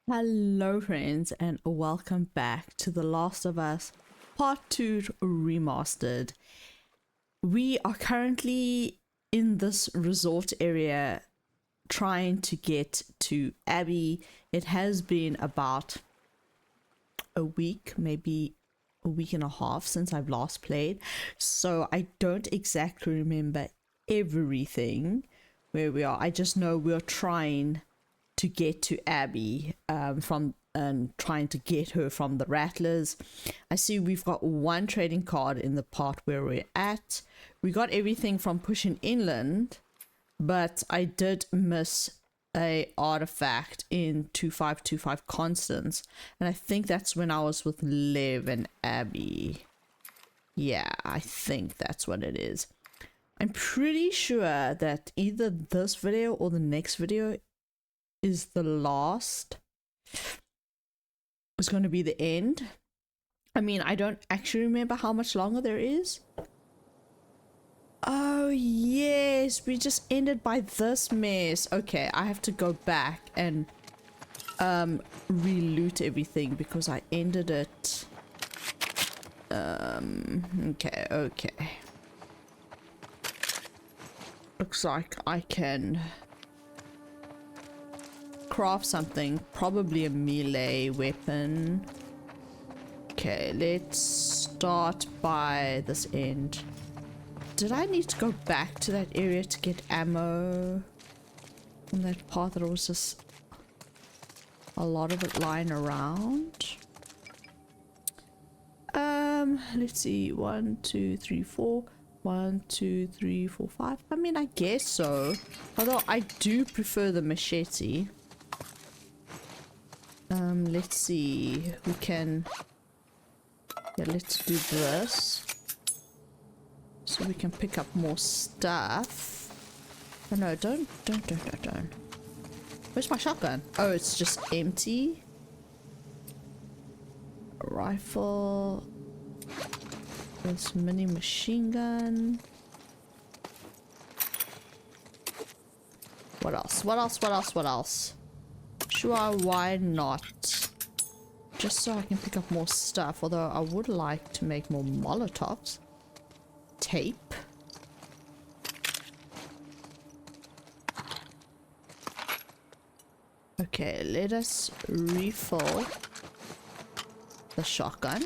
Hello friends and welcome back to The Last of Us Part 2 Remastered. We are currently in this resort area trying to get to Abby. It has been about a week, maybe a week and a half since I've last played, so I don't exactly remember everything where we are. I just know we're trying to get to Abby trying to get her from the Rattlers. I see we've got one trading card in the part where we're at. We got everything from pushing inland, but I did miss a artifact in 2525 Constance, and I think that's when I was with Liv and Abby. Yeah, I think that's what it is. I'm pretty sure that either this video or the next video is the last. It's going to be the end. I mean, I don't actually remember how much longer there is. Oh yes, we just ended by this mess. Okay, I have to go back and re-loot everything because I ended it. Okay. Looks like I can craft something, probably a melee weapon. Okay, let's start by this end. Did I need to go back to that area to get ammo from that part that was just a lot of it lying around? Let's see, 1 2 3 4 1 2 3 4 5. I mean, I guess so, although I do prefer the machete. Let's see, we can, yeah, let's do this so we can pick up more stuff. Oh no, don't. Where's my shotgun? Oh, it's just empty. A rifle, this mini machine gun. What else? Sure, why not? Just so I can pick up more stuff, although I would like to make more Molotovs. Tape. Okay, let us refill the shotgun.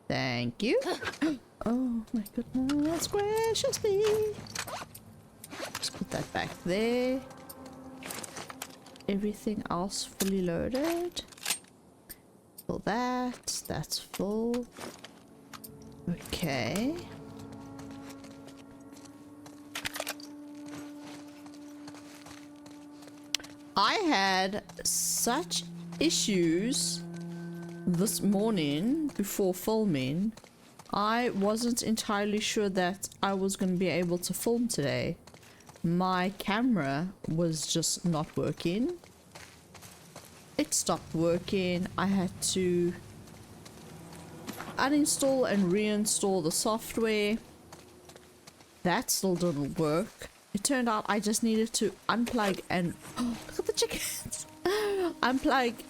Thank you. Oh my goodness gracious me. Just put that back there. Everything else fully loaded. Fill that. That's full. Okay. I had such issues this morning before filming. I wasn't entirely sure that I was going to be able to film today. My camera was just not working. It stopped working. I had to uninstall and reinstall the software. That still didn't work. It turned out I just needed to unplug and look at the chickens. Unplug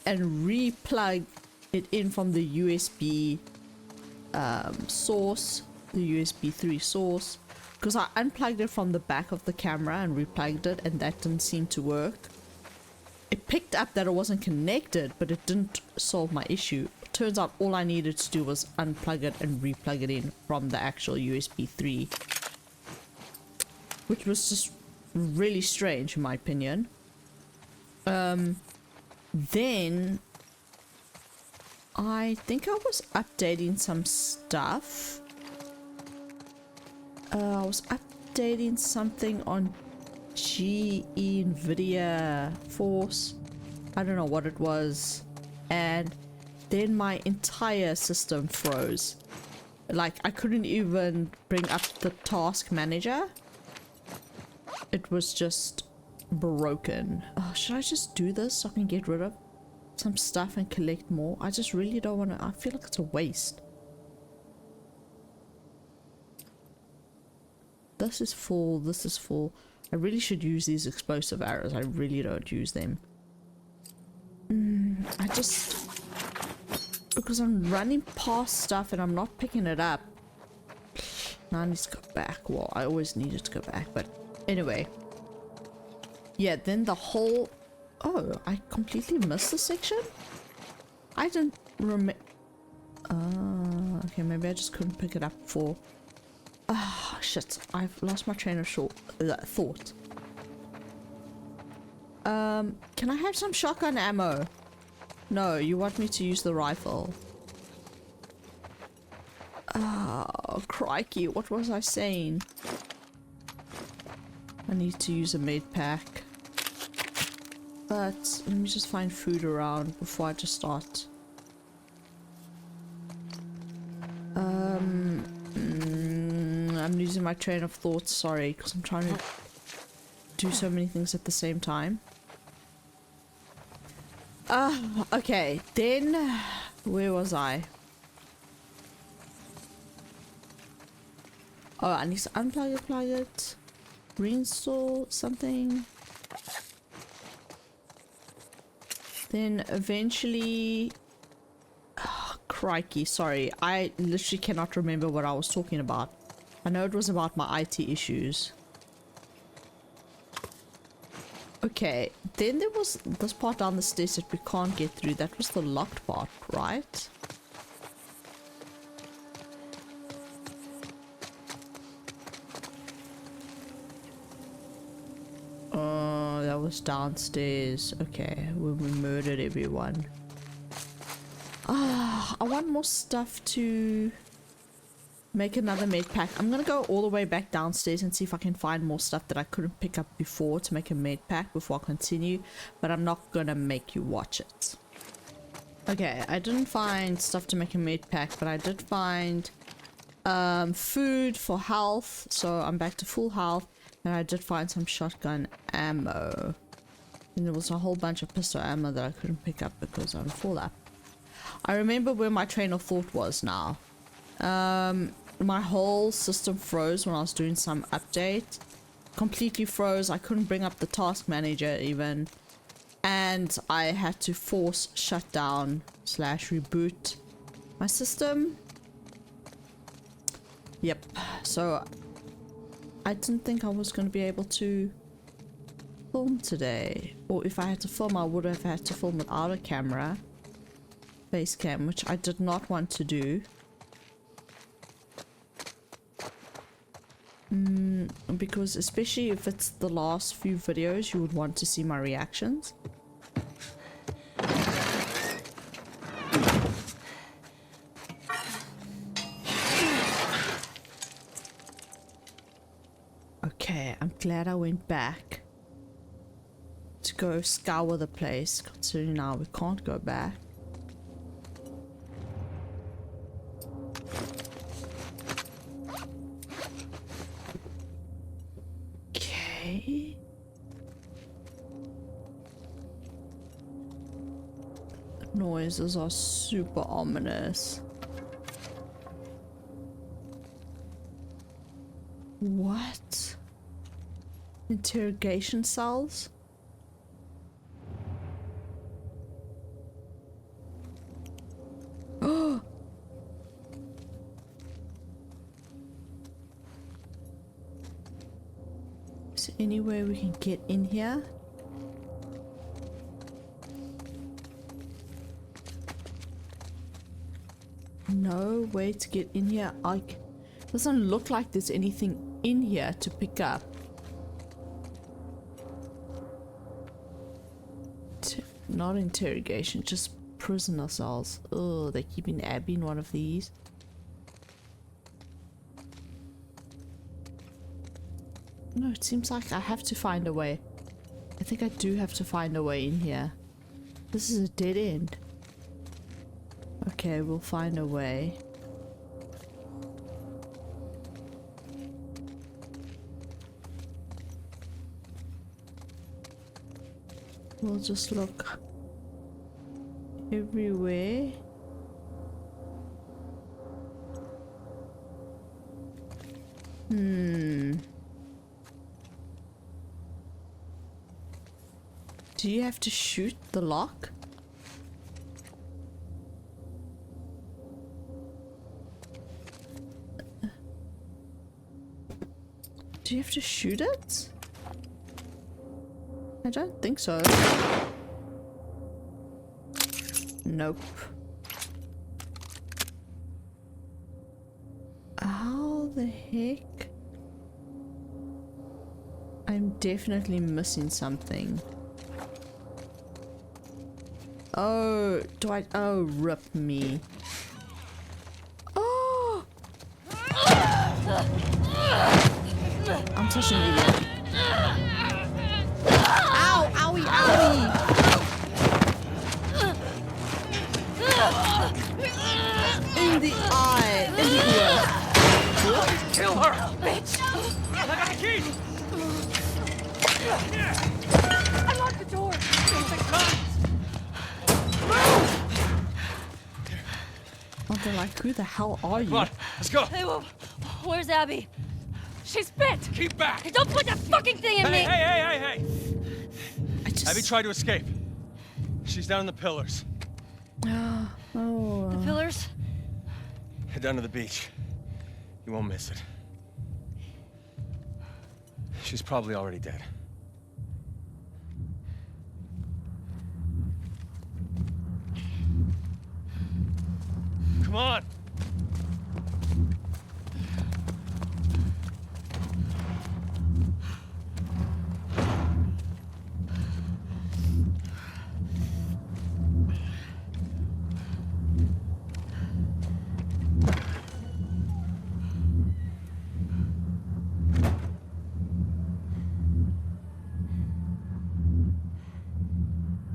and replug it in from the USB source, the USB 3 source, because I unplugged it from the back of the camera and replugged it, and that didn't seem to work. It picked up that it wasn't connected, but it didn't solve my issue. Turns out all I needed to do was unplug it and replug it in from the actual USB 3, which was just really strange in my opinion. Then I think I was updating some stuff. I was updating something on GE Nvidia Force. I don't know what it was. And then my entire system froze. Like, I couldn't even bring up the task manager. It was just broken. Oh, should I just do this so I can get rid of some stuff and collect more? I just really don't want to. I feel like it's a waste. This is full. This is full. I really should use these explosive arrows. I really don't use them. I just... Because I'm running past stuff and I'm not picking it up. Now I need to go back. Well, I always needed to go back, but anyway. Yeah, then the whole... Oh, I completely missed the section? I didn't remember... okay, maybe I just couldn't pick it up before. Ah, shit. I've lost my train of thought. Can I have some shotgun ammo? No, you want me to use the rifle. Oh, crikey, what was I saying? I need to use a med pack. But let me just find food around before I just start. I'm losing my train of thought, sorry, because I'm trying to do so many things at the same time. Okay, then where was I? Oh, I need to unplug it, plug it, reinstall something. Then eventually... Oh, crikey, sorry. I literally cannot remember what I was talking about. I know it was about my IT issues. Okay, then there was this part down the stairs that we can't get through. That was the locked part, right? Oh, that was downstairs. Okay, when we murdered everyone. Ah, I want more stuff to make another med pack. I'm gonna go all the way back downstairs and see if I can find more stuff that I couldn't pick up before to make a med pack before I continue, but I'm not gonna make you watch it. Okay, I didn't find stuff to make a med pack, but I did find food for health, so I'm back to full health, and I did find some shotgun ammo. And there was a whole bunch of pistol ammo that I couldn't pick up because I'm full up. I remember where my train of thought was now. My whole system froze when I was doing some update. Completely froze. I couldn't bring up the task manager even. And I had to force shut down / reboot my system. Yep. So I didn't think I was going to be able to film today. Or if I had to film, I would have had to film without a camera. Face cam, which I did not want to do. Because especially if it's the last few videos, you would want to see my reactions. Okay, I'm glad I went back to go scour the place, considering now we can't go back. Noises are super ominous. What? Interrogation cells? Oh! Is there any way we can get in here? No way to get in here. Doesn't look like there's anything in here to pick up. Not interrogation, just prisoner cells. Oh, they're keeping Abby in one of these. No, it seems like I have to find a way. I think I do have to find a way in here. This is a dead end. Okay, we'll find a way. We'll just look everywhere. Do you have to shoot the lock? you have to shoot it? I don't think so. Nope. How the heck? I'm definitely missing something. Oh, oh, rip me. Oh! I'm such an idiot. Ow! Owie! Owie! In the eye! In the ear! What? Kill her! Bitch! I got the keys! Unlock the door! Oh, they're like, who the hell are you? Come on, let's go! Hey, where's Abby? She's bit! Keep back! Hey, don't put that fucking thing in me! Hey! I just... Abby tried to escape. She's down in the pillars. Oh. The pillars? Head down to the beach. You won't miss it. She's probably already dead. Come on!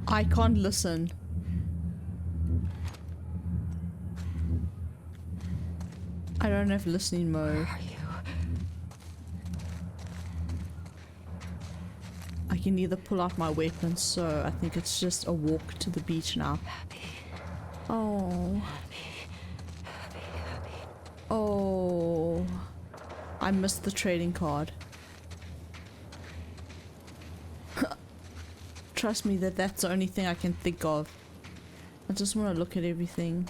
I can't listen. I don't have listening mode. Where are you? I can either pull out my weapon, so I think it's just a walk to the beach now. Abby. Oh. Abby. Oh. I missed the trading card. Trust me that that's the only thing I can think of. I just want to look at everything.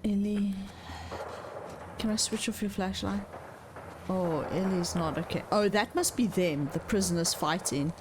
Ellie. Can I switch off your flashlight? Oh, Ellie's not okay. Oh, that must be them, the prisoners fighting.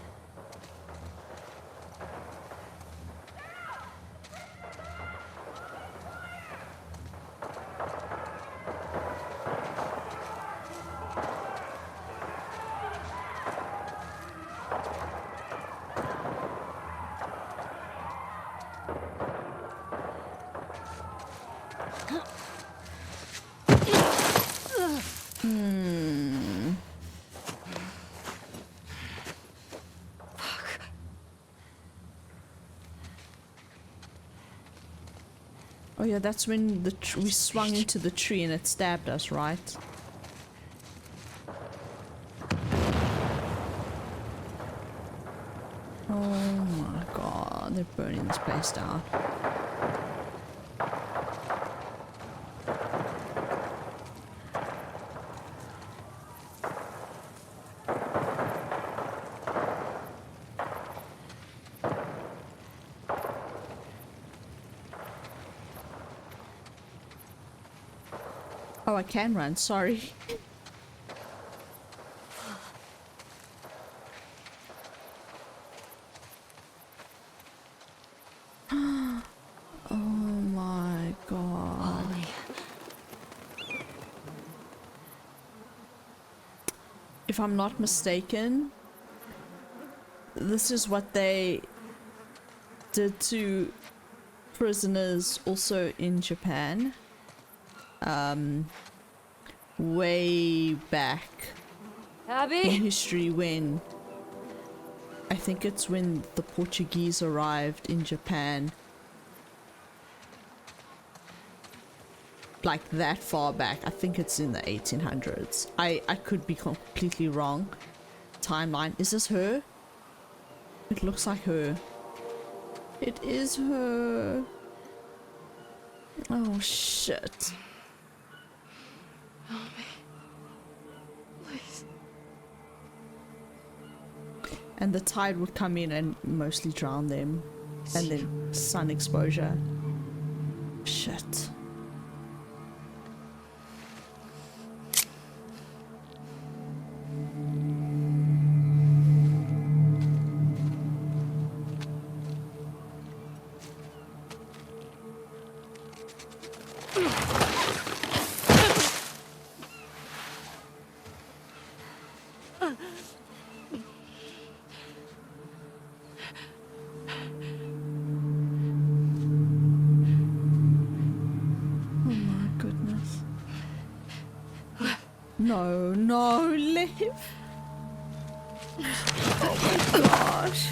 Oh yeah, that's when we swung into the tree and it stabbed us, right? Oh my god, they're burning this place down. Oh, I can run, sorry. Oh my god. Holy. If I'm not mistaken, this is what they did to prisoners also in Japan. Way back in Abby? history, when I think it's when the Portuguese arrived in Japan, like that far back. I think it's in the 1800s. I could be completely wrong. Timeline. Is this her? It looks like her. It is her. Oh shit. Help me. Please. And the tide would come in and mostly drown them. And then sun exposure. Shit. No, no, Liv. Oh my gosh.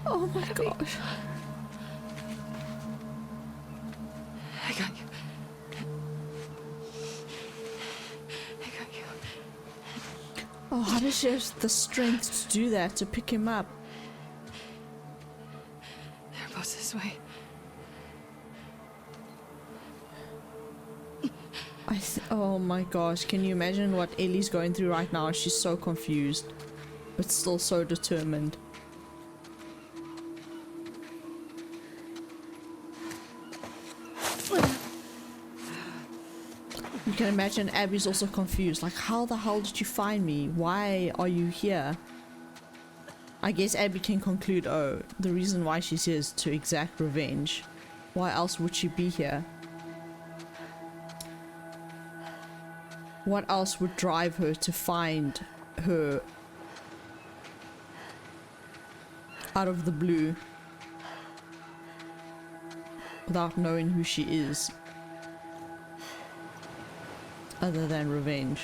Oh my gosh. I got you. I got you. Oh, how does she have the strength to do that, to pick him up? They're both this way. Oh my gosh, can you imagine what Ellie's going through right now? She's so confused, but still so determined. You can imagine Abby's also confused, like, how the hell did you find me? Why are you here? I guess Abby can conclude, oh, the reason why she's here is to exact revenge. Why else would she be here? What else would drive her to find her out of the blue without knowing who she is, other than revenge?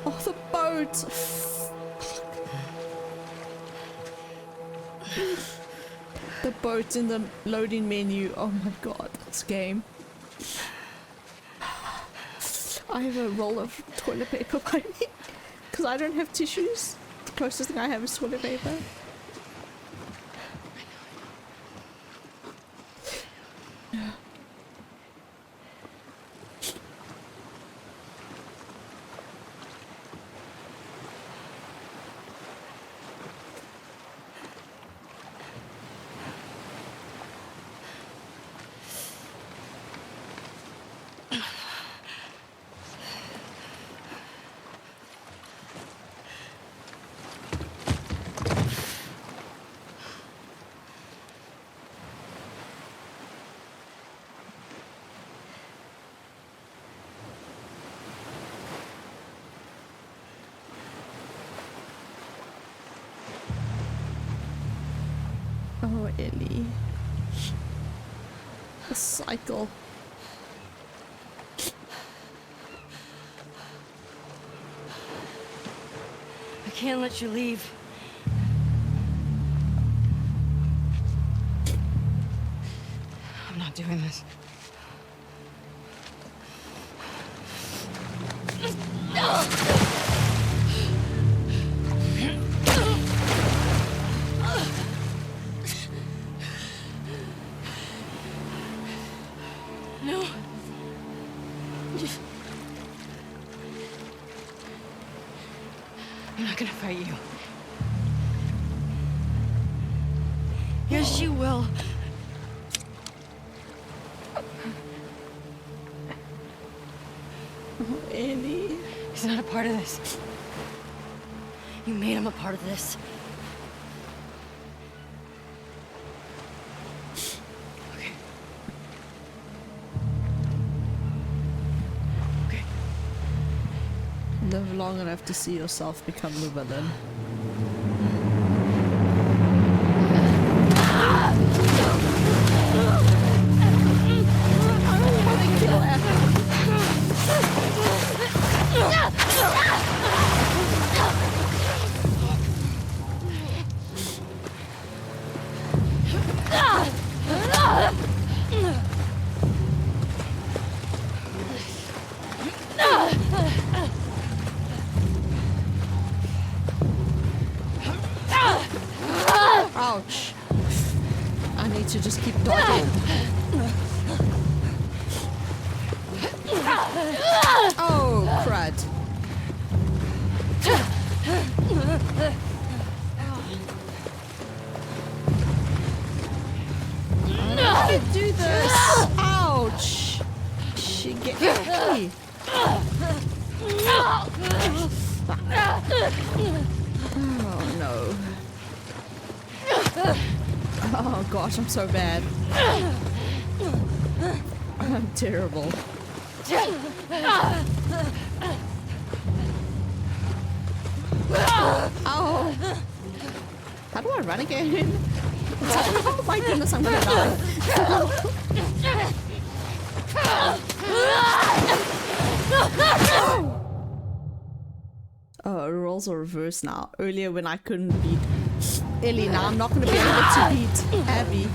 Oh, the boat! The boat in the loading menu. Oh my god, this game. I have a roll of toilet paper by me because I don't have tissues. The closest thing I have is toilet paper. Oh, Ellie. The cycle. I can't let you leave. I'm not doing this. No. I'm not gonna fight you. Yes, you will. Oh, Ellie. He's not a part of this. You made him a part of this. Okay. Okay. Live long enough to see yourself become the villain. I don't want to kill Abby. Hey. Oh no. Oh gosh, I'm so bad. I'm terrible. Oh. How do I run again? Oh my goodness, I'm gonna die. Oh, roles are reversed now. Earlier when I couldn't beat Ellie, now I'm not gonna be able to beat Abby.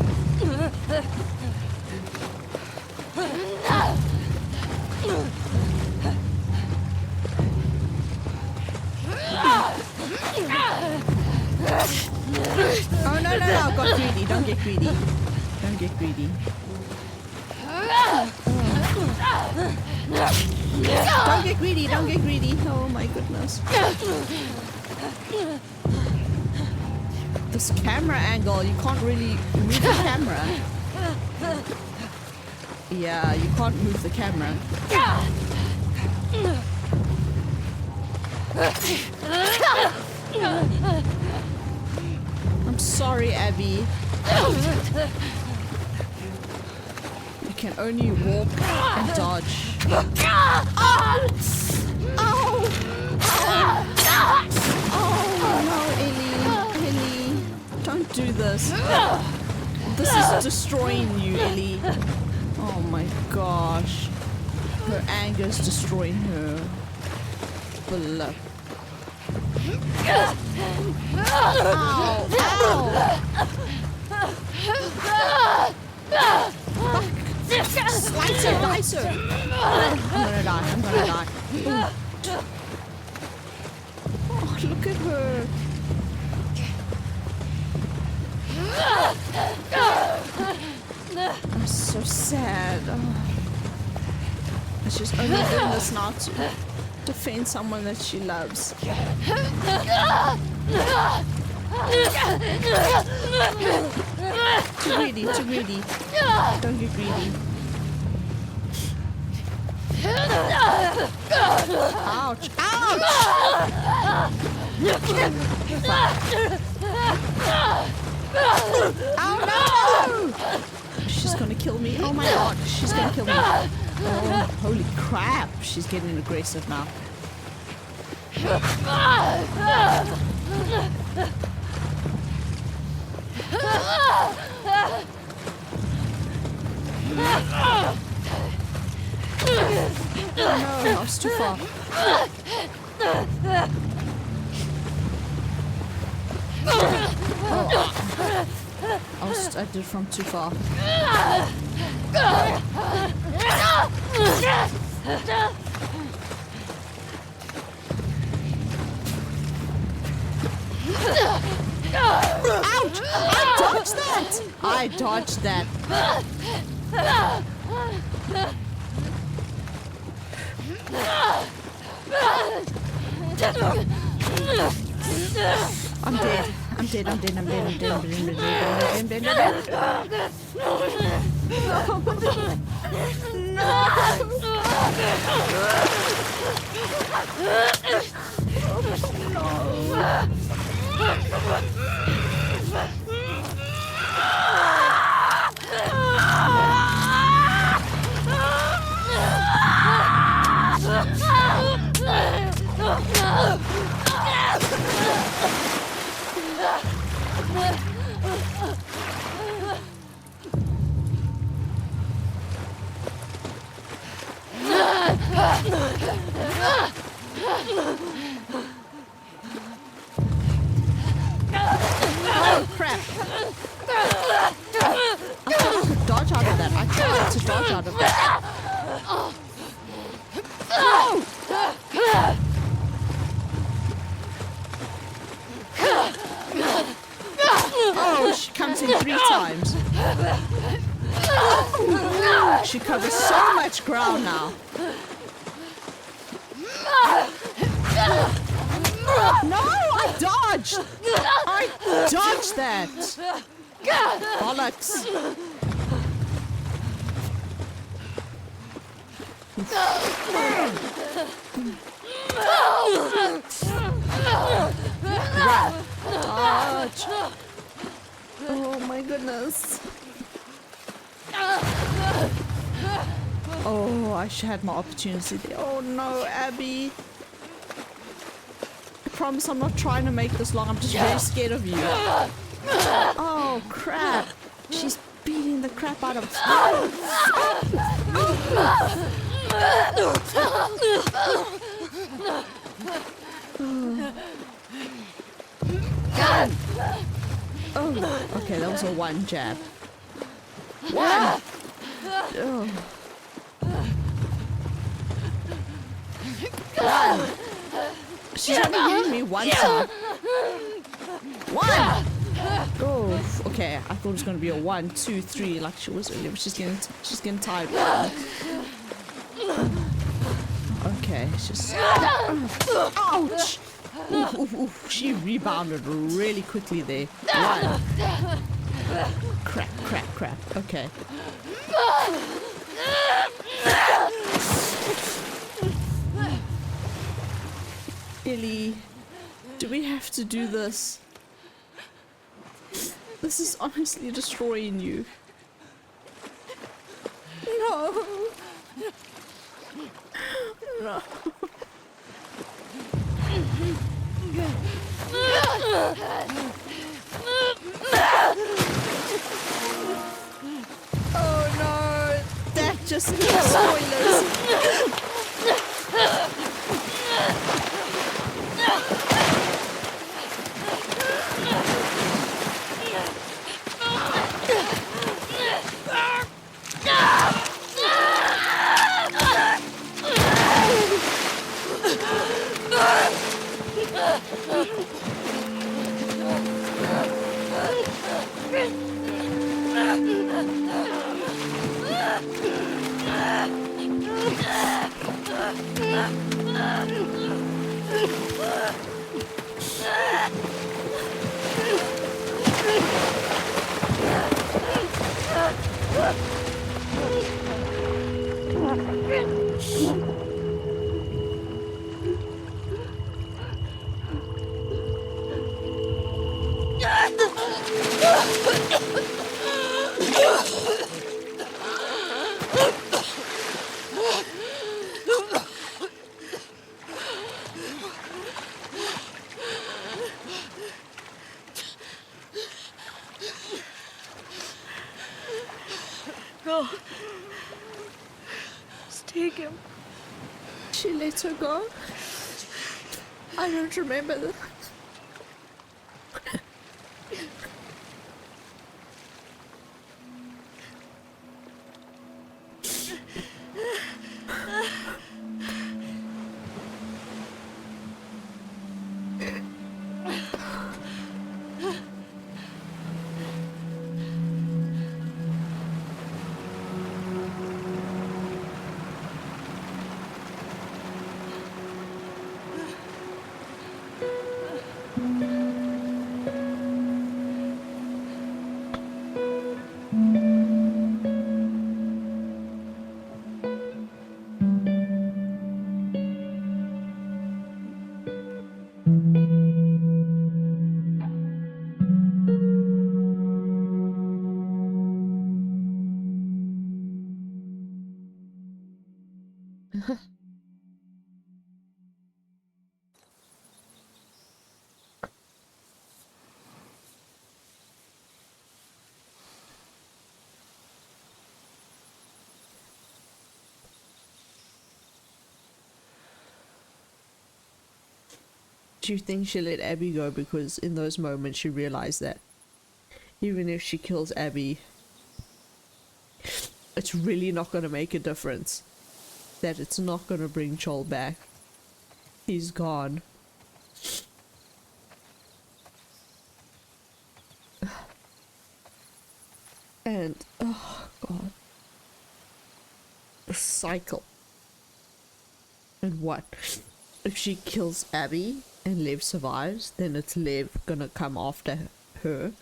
Oh no, I got greedy. Don't get greedy. Don't get greedy. Don't get greedy. Don't get greedy. Oh my goodness. This camera angle, you can't really move the camera. Yeah, you can't move the camera. I'm sorry, Abby. You can only walk and dodge. Oh! Oh! Oh no, Ellie. Don't do this. This is destroying you, Ellie. Oh my gosh. Her anger is destroying her. Look. Ow! Ow! Slice her, dice her. I'm gonna die. Oh, look at her. I'm so sad. Oh. She's only doing this now to defend someone that she loves. Too greedy. Don't get greedy. Ouch! Oh no! She's gonna kill me. Oh my god, she's gonna kill me. Oh, holy crap. She's getting aggressive now. Oh no, I was too far. I did from too far. Ouch! I dodged that. I'm dead. Oh crap! I thought I could dodge out of that. I tried to dodge out of that. Oh, she comes in 3 times. She covers so much ground now. No, I dodged! I dodged that! Bollocks! Run! Dodge! Oh my goodness. Oh, I should have my opportunity there. Oh no, Abby. I promise I'm not trying to make this long. I'm just very scared of you. Oh crap. She's beating the crap out of Oh, okay, that was a one jab. One! Oh. One! She's only hitting me one time. One! Oh, okay. I thought it was gonna be a 1, 2, 3 like she was earlier, but she's getting tired. Okay, it's just ouch! Ooh, she rebounded really quickly there. One. Crap. Okay. Ellie, do we have to do this? This is honestly destroying you. No. No. Oh no! That just spoilers. Go. Just take him. She let her go. I don't remember that. Do you think she let Abby go because in those moments she realized that even if she kills Abby, it's really not going to make a difference? That it's not going to bring Joel back. He's gone. And, oh god. The cycle. And what? If she kills Abby and Liv survives, then it's Liv gonna come after her.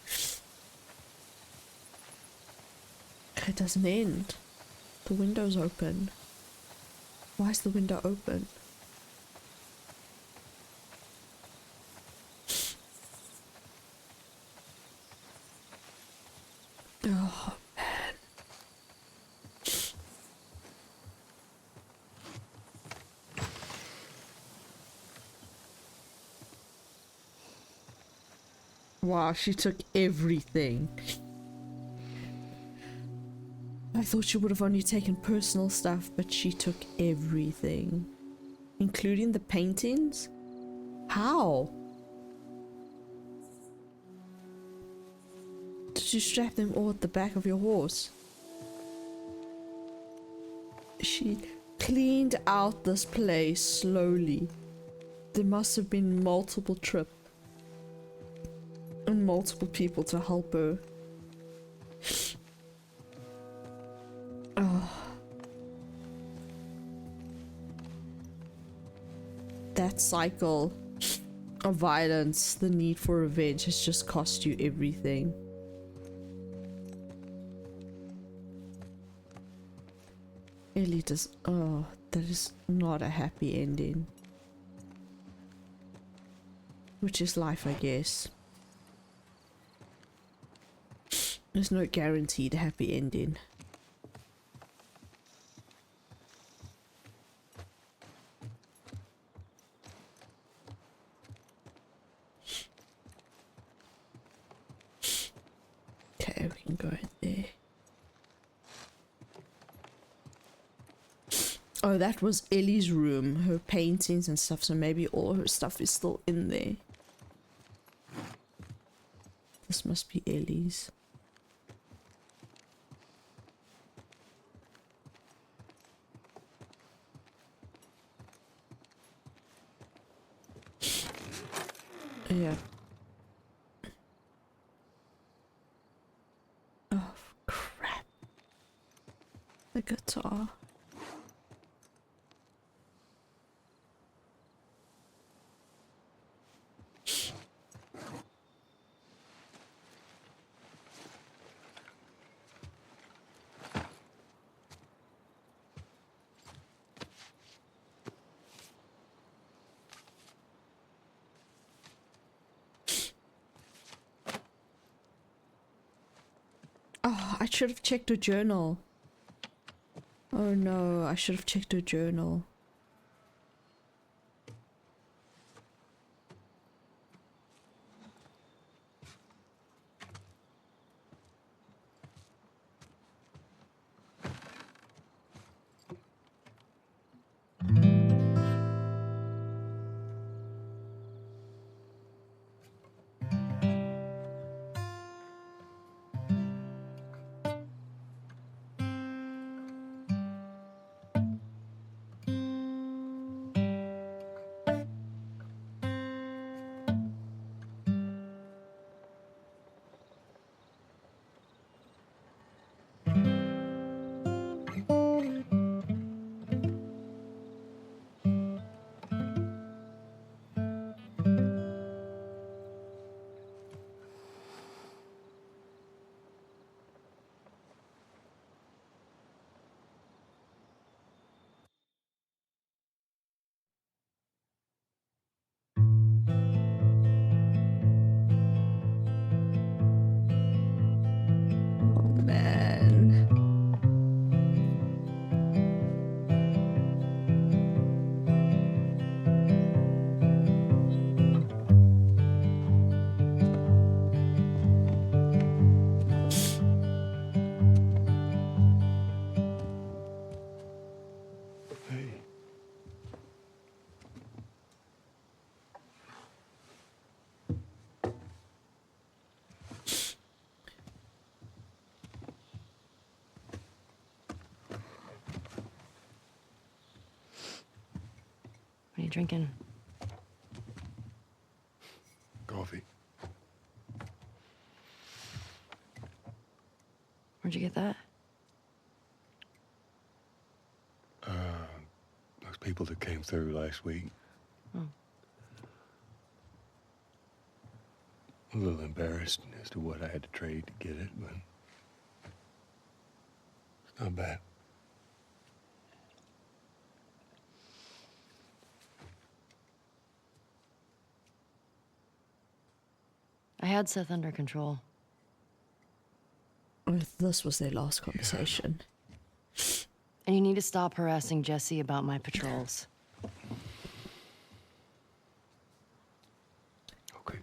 It doesn't end. The window's open. Why is the window open? Oh, man. Wow, she took everything. I thought she would have only taken personal stuff, but she took everything. Including the paintings? How? Did you strap them all at the back of your horse? She cleaned out this place slowly. There must have been multiple trips and multiple people to help her. Oh. That cycle of violence, the need for revenge, has just cost you everything. Ellie does. Oh, that is not a happy ending. Which is life, I guess. There's no guaranteed happy ending. Okay, we can go in there. Oh, that was Ellie's room, her paintings and stuff, so maybe all her stuff is still in there. This must be Ellie's. Yeah. Oh, crap. The guitar. Oh, I should have checked her journal. Oh no, I should have checked her journal. Oh man. Hey. What are you drinking? Coffee. Where'd you get that? Those people that came through last week. Oh. A little embarrassed as to what I had to trade to get it, but it's not bad. had Seth under control. This was their last conversation. And you need to stop harassing Jesse about my patrols. Okay.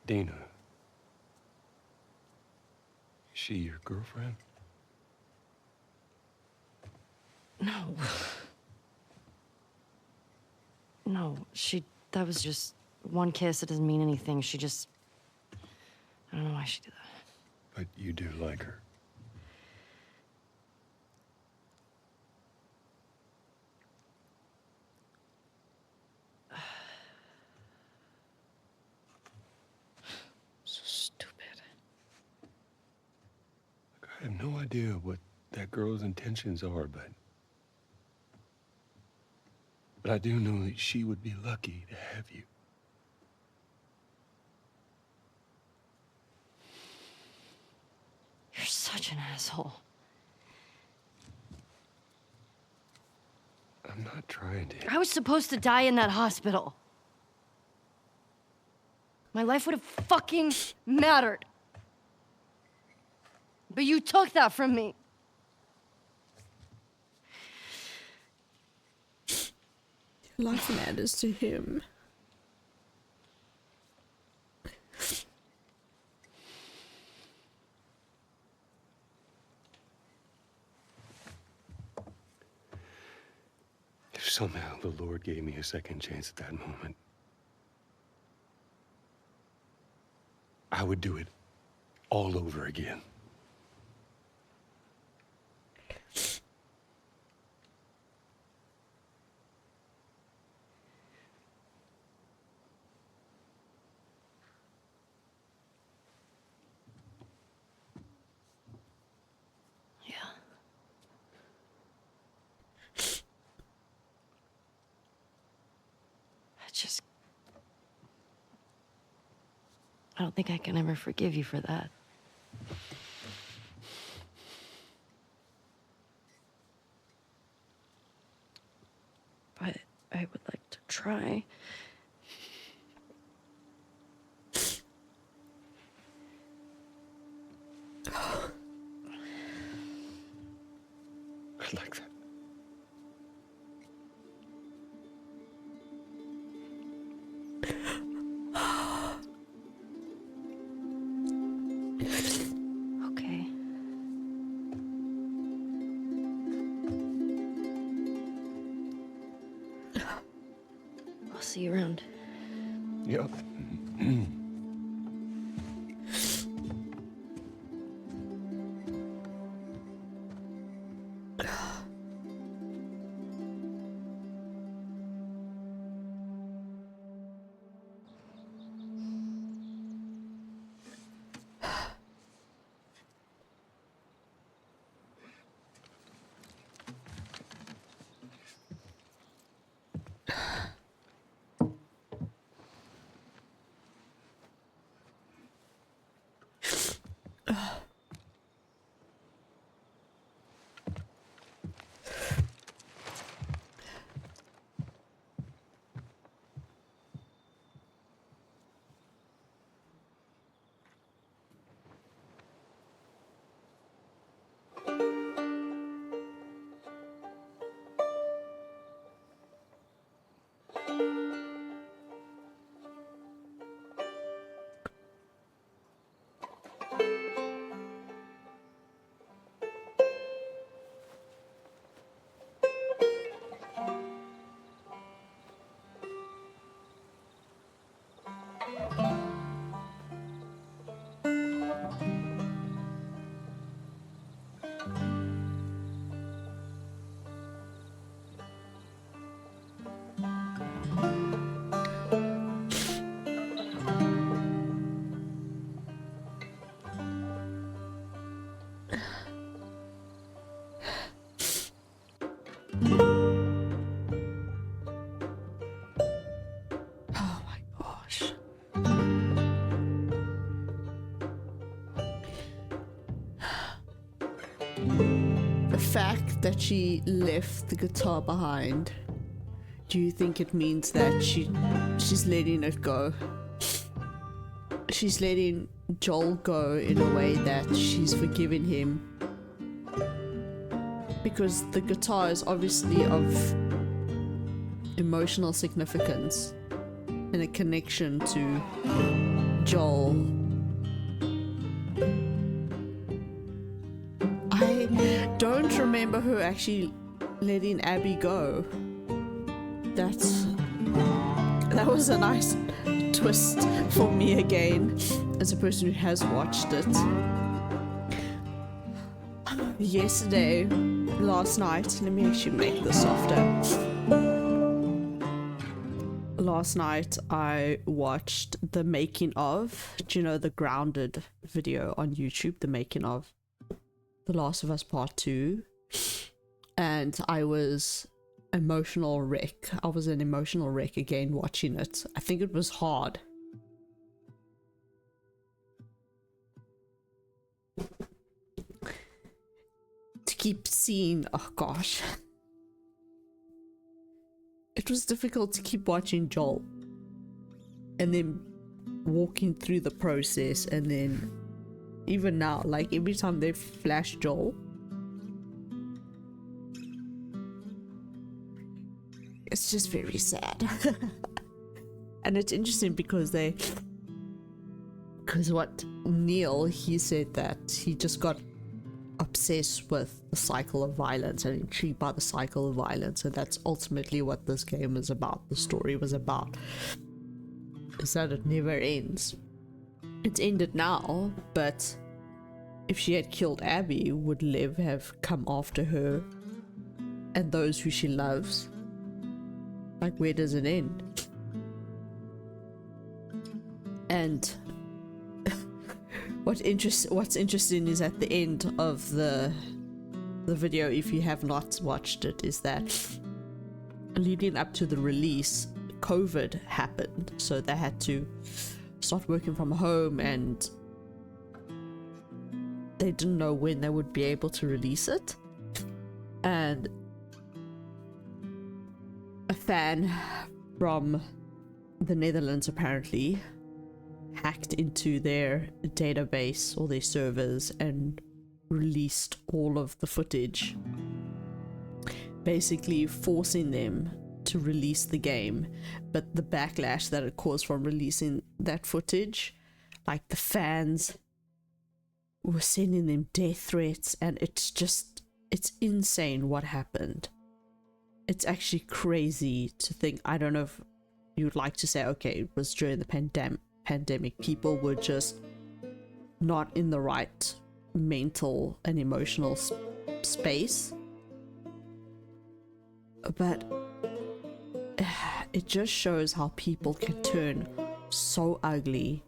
Dina. Is she your girlfriend? No. No, that was just one kiss. It doesn't mean anything. She just... I don't know why she did that. But you do like her. So stupid. Look, I have no idea what that girl's intentions are, but I do know that she would be lucky to have you. You're such an asshole. I'm not trying to. I was supposed to die in that hospital. My life would have fucking mattered. But you took that from me. Life matters to him. If somehow the Lord gave me a second chance at that moment, I would do it all over again. Yeah. I don't think I can ever forgive you for that. But I would like to try. I'd like that. Okay. I'll see you around. Yep. that she left the guitar behind, do you think it means that she's letting it go? She's letting Joel go in a way that she's forgiven him. Because the guitar is obviously of emotional significance and a connection to Joel. I don't remember her actually letting Abby go. That was a nice twist for me again, as a person who has watched it. Last night, let me actually make this softer. Last night I watched the making of, do you know the Grounded video on YouTube, the making of The Last of Us Part 2, and I was an emotional wreck again watching it. I think it was hard. To keep seeing, oh gosh. It was difficult to keep watching Joel and then walking through the process, and then even now, like every time they flash Joel, it's just very sad. And it's interesting because what Neil, he said that he just got obsessed with the cycle of violence and intrigued by the cycle of violence, and that's ultimately what this game is about. The story was about, is that it never ends. It's ended now, but if she had killed Abby, would Liv have come after her and those who she loves? Like, where does it end? And what's interesting is at the end of the video, if you have not watched it, is that leading up to the release, COVID happened, so they had to start working from home, and they didn't know when they would be able to release it. And a fan from the Netherlands apparently hacked into their database or their servers and released all of the footage, basically forcing them to release the game. But the backlash that it caused from releasing that footage, like the fans were sending them death threats, and it's insane what happened. It's actually crazy to think. I don't know if you'd like to say, okay, it was during the pandemic, people were just not in the right mental and emotional space, but it just shows how people can turn so ugly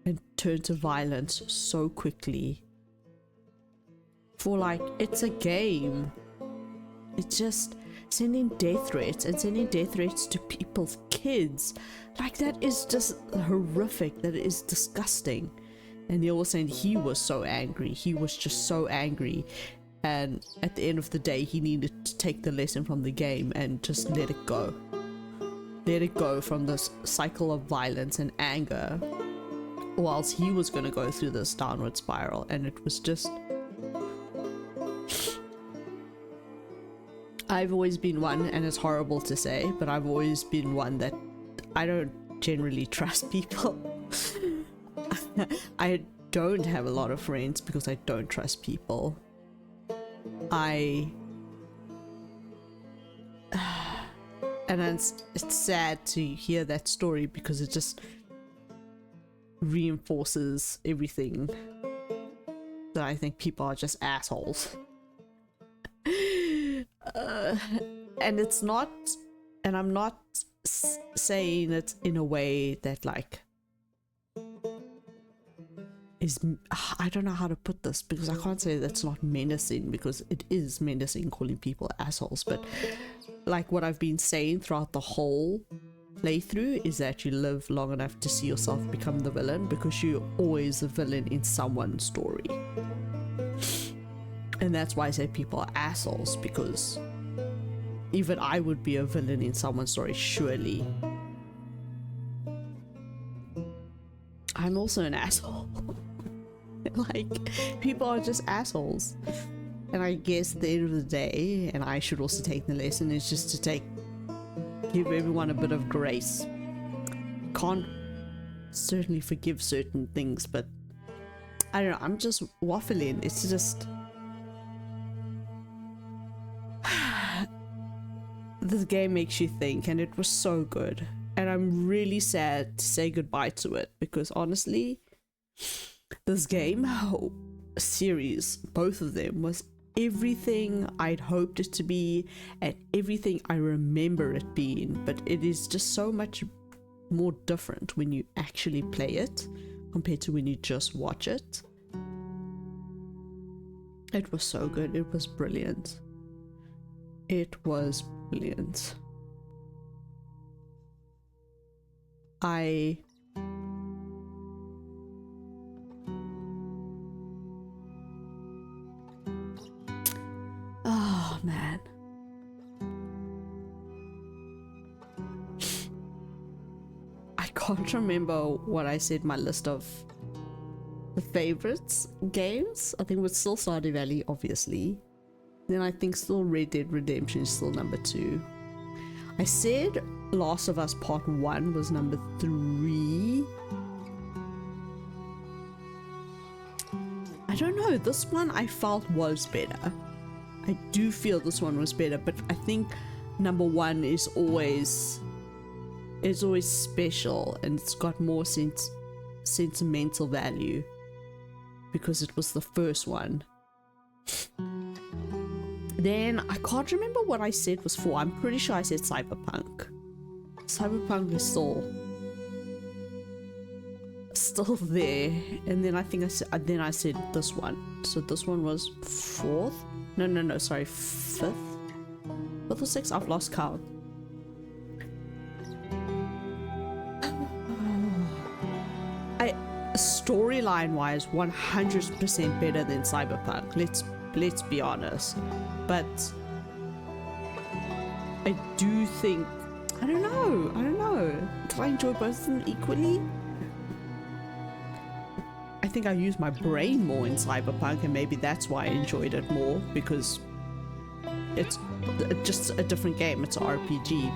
and turn to violence so quickly. For like, it's a game. It's just sending death threats to people's kids. Like, that is just horrific. That is disgusting. And Neil was saying he was so angry. He was just so angry. And at the end of the day, he needed to take the lesson from the game and just let it go. Let it go from this cycle of violence and anger, or else he was going to go through this downward spiral. And it was just... I've always been one, and it's horrible to say, but I've always been one that I don't generally trust people. I don't have a lot of friends because I don't trust people. And it's sad to hear that story because it just reinforces everything that I think people are just assholes. And it's not, and I'm not saying it in a way that like is, I don't know how to put this, because I can't say that's not menacing, because it is menacing calling people assholes, but like what I've been saying throughout the whole playthrough is that you live long enough to see yourself become the villain, because you're always the villain in someone's story. And that's why I say people are assholes, because even I would be a villain in someone's story, surely. I'm also an asshole. Like, people are just assholes. And I guess at the end of the day, and I should also take the lesson, is just to give everyone a bit of grace. Can't certainly forgive certain things, but I don't know, I'm just waffling. It's just... This game makes you think, and it was so good. And I'm really sad to say goodbye to it, because honestly, this game, series, both of them, was everything I'd hoped it to be and everything I remember it being, but it is just so much more different when you actually play it compared to when you just watch it. It was so good. It was brilliant. It was brilliant. Oh man. I can't remember what I said my list of the favorites games. I think it was still Stardew Valley, obviously. Then I think still Red Dead Redemption is still number 2. I said Last of Us Part 1 was number 3. I don't know, this one I felt was better. I do feel this one was better, but I think number 1 is always special, and it's got more sentimental value because it was the first one. Then I can't remember what I said was 4. I'm pretty sure I said Cyberpunk. Cyberpunk is still there, and then I think I said this one. So this one was 4th. No, sorry, 5th. 5th or 6th? I've lost count. Storyline wise, 100% better than Cyberpunk. Let's be honest. But I do think, I don't know. Did I enjoy both of them equally? I think I used my brain more in Cyberpunk, and maybe that's why I enjoyed it more, because it's just a different game. It's an RPG.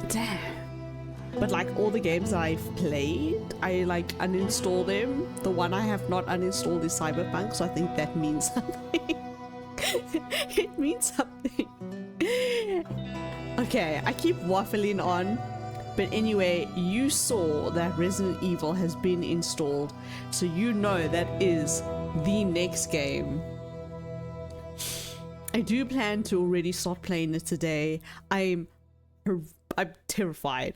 Damn. But like all the games that I've played, I like uninstall them. The one I have not uninstalled is Cyberpunk, so I think that means something. It means something. Okay, I keep waffling on. But anyway, you saw that Resident Evil has been installed, so you know that is the next game. I do plan to already start playing it today. I'm terrified.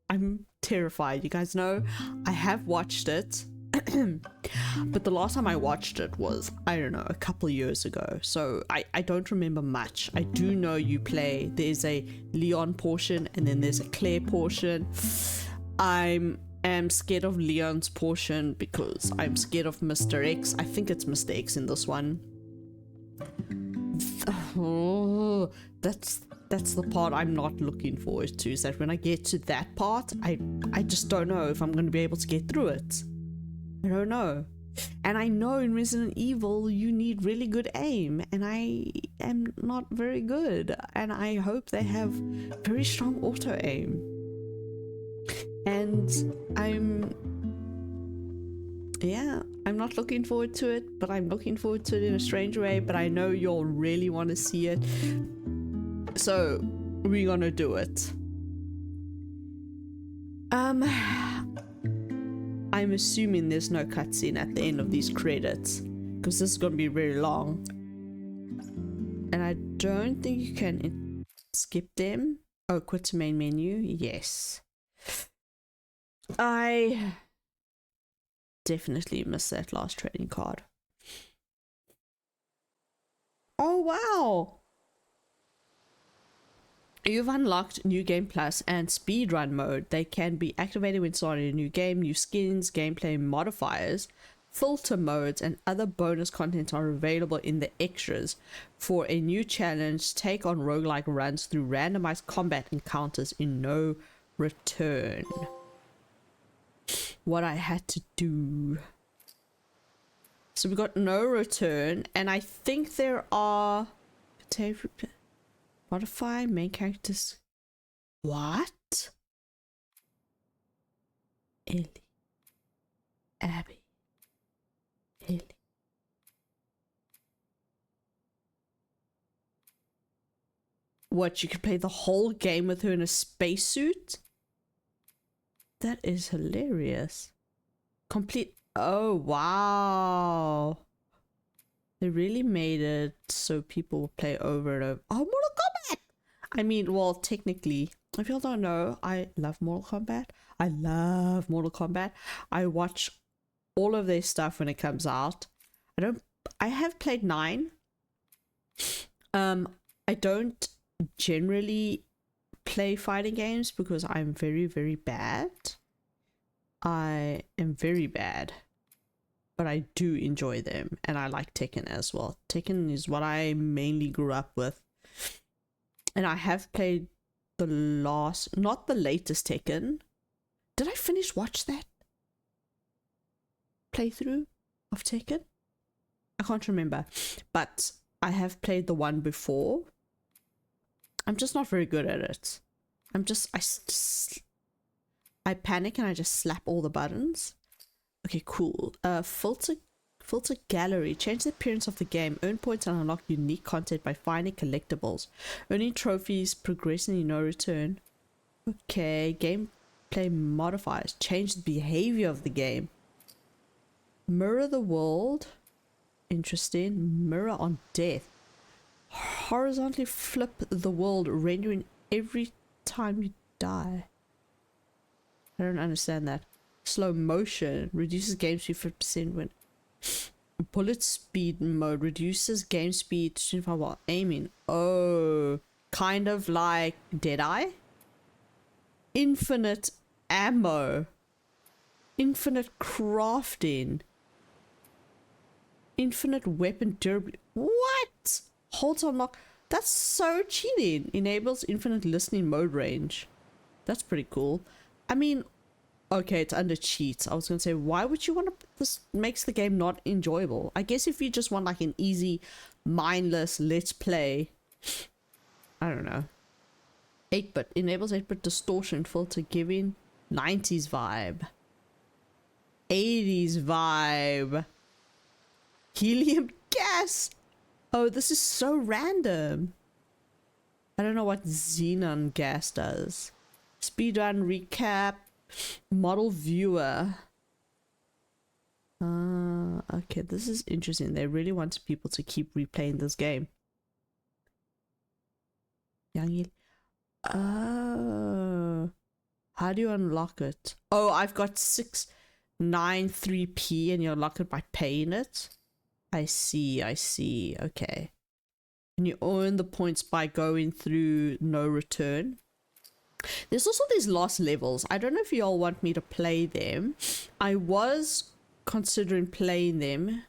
I'm terrified. You guys know I have watched it, but the last time I watched it was, I don't know, a couple years ago, so I don't remember much. I do know you play, there's a Leon portion and then there's a Claire portion. I am scared of Leon's portion because I'm scared of Mr. X. I think it's Mr. X in this one. Oh, that's the part I'm not looking forward to, is that when I get to that part, I just don't know if I'm going to be able to get through it. I don't know. And I know in Resident Evil you need really good aim, and I am not very good, and I hope they have very strong auto aim. And I'm not looking forward to it, but I'm looking forward to it in a strange way. But I know you'll really want to see it, so we're gonna do it. I'm assuming there's no cutscene at the end of these credits, because this is gonna be very long, and I don't think you can skip them. Oh, quit to main menu. Yes, I definitely missed that last trading card. Oh wow, You've unlocked New Game Plus and Speedrun mode. They can be activated when starting a new game. New skins, gameplay modifiers, filter modes, and other bonus content are available in the extras. For a new challenge, take on roguelike runs through randomized combat encounters in No Return. What I had to do. So we got No Return, and I think there are... Modify main characters. What? Ellie. Abby. Ellie. What, you could play the whole game with her in a spacesuit? That is hilarious. Complete. Oh, wow. They really made it so people will play over and over. Oh, Mortal Kombat! I mean, well, technically, if y'all don't know, I love Mortal Kombat. I love Mortal Kombat. I watch all of their stuff when it comes out. I have played 9. I don't generally play fighting games because I'm very, very bad. I am very bad. But I do enjoy them, and I like Tekken as well. Tekken is what I mainly grew up with. And I have played not the latest Tekken. Did I watch that playthrough of Tekken? I can't remember. But I have played the one before. I'm just not very good at it. I panic and I just slap all the buttons. Okay, cool. Filter gallery. Change the appearance of the game. Earn points and unlock unique content by finding collectibles. Earning trophies, progressing in No Return. Okay, gameplay modifiers. Change the behavior of the game. Mirror the world. Interesting. Mirror on death. Horizontally flip the world, rendering every time you die. I don't understand that. Slow motion reduces game speed 50% when bullet speed mode reduces game speed to 25 while aiming. Oh, kind of like Deadeye. Infinite ammo, infinite crafting, infinite weapon durability. What? Hold on, lock. That's so cheating. Enables infinite listening mode range. That's pretty cool. I mean, okay, it's under cheats. I was gonna say, why would you want to? This makes the game not enjoyable. I guess if you just want like an easy, mindless let's play. I don't know. 8-bit enables 8-bit distortion filter, giving 90s vibe, 80s vibe. Helium gas. Oh, this is so random. I don't know what xenon gas does. Speedrun recap. Model viewer. Okay, this is interesting. They really want people to keep replaying this game. Oh, how do you unlock it? Oh, I've got 693p and you unlock it by paying it. I see. Okay. And you earn the points by going through No Return. There's also these lost levels. I don't know if y'all want me to play them. I was considering playing them.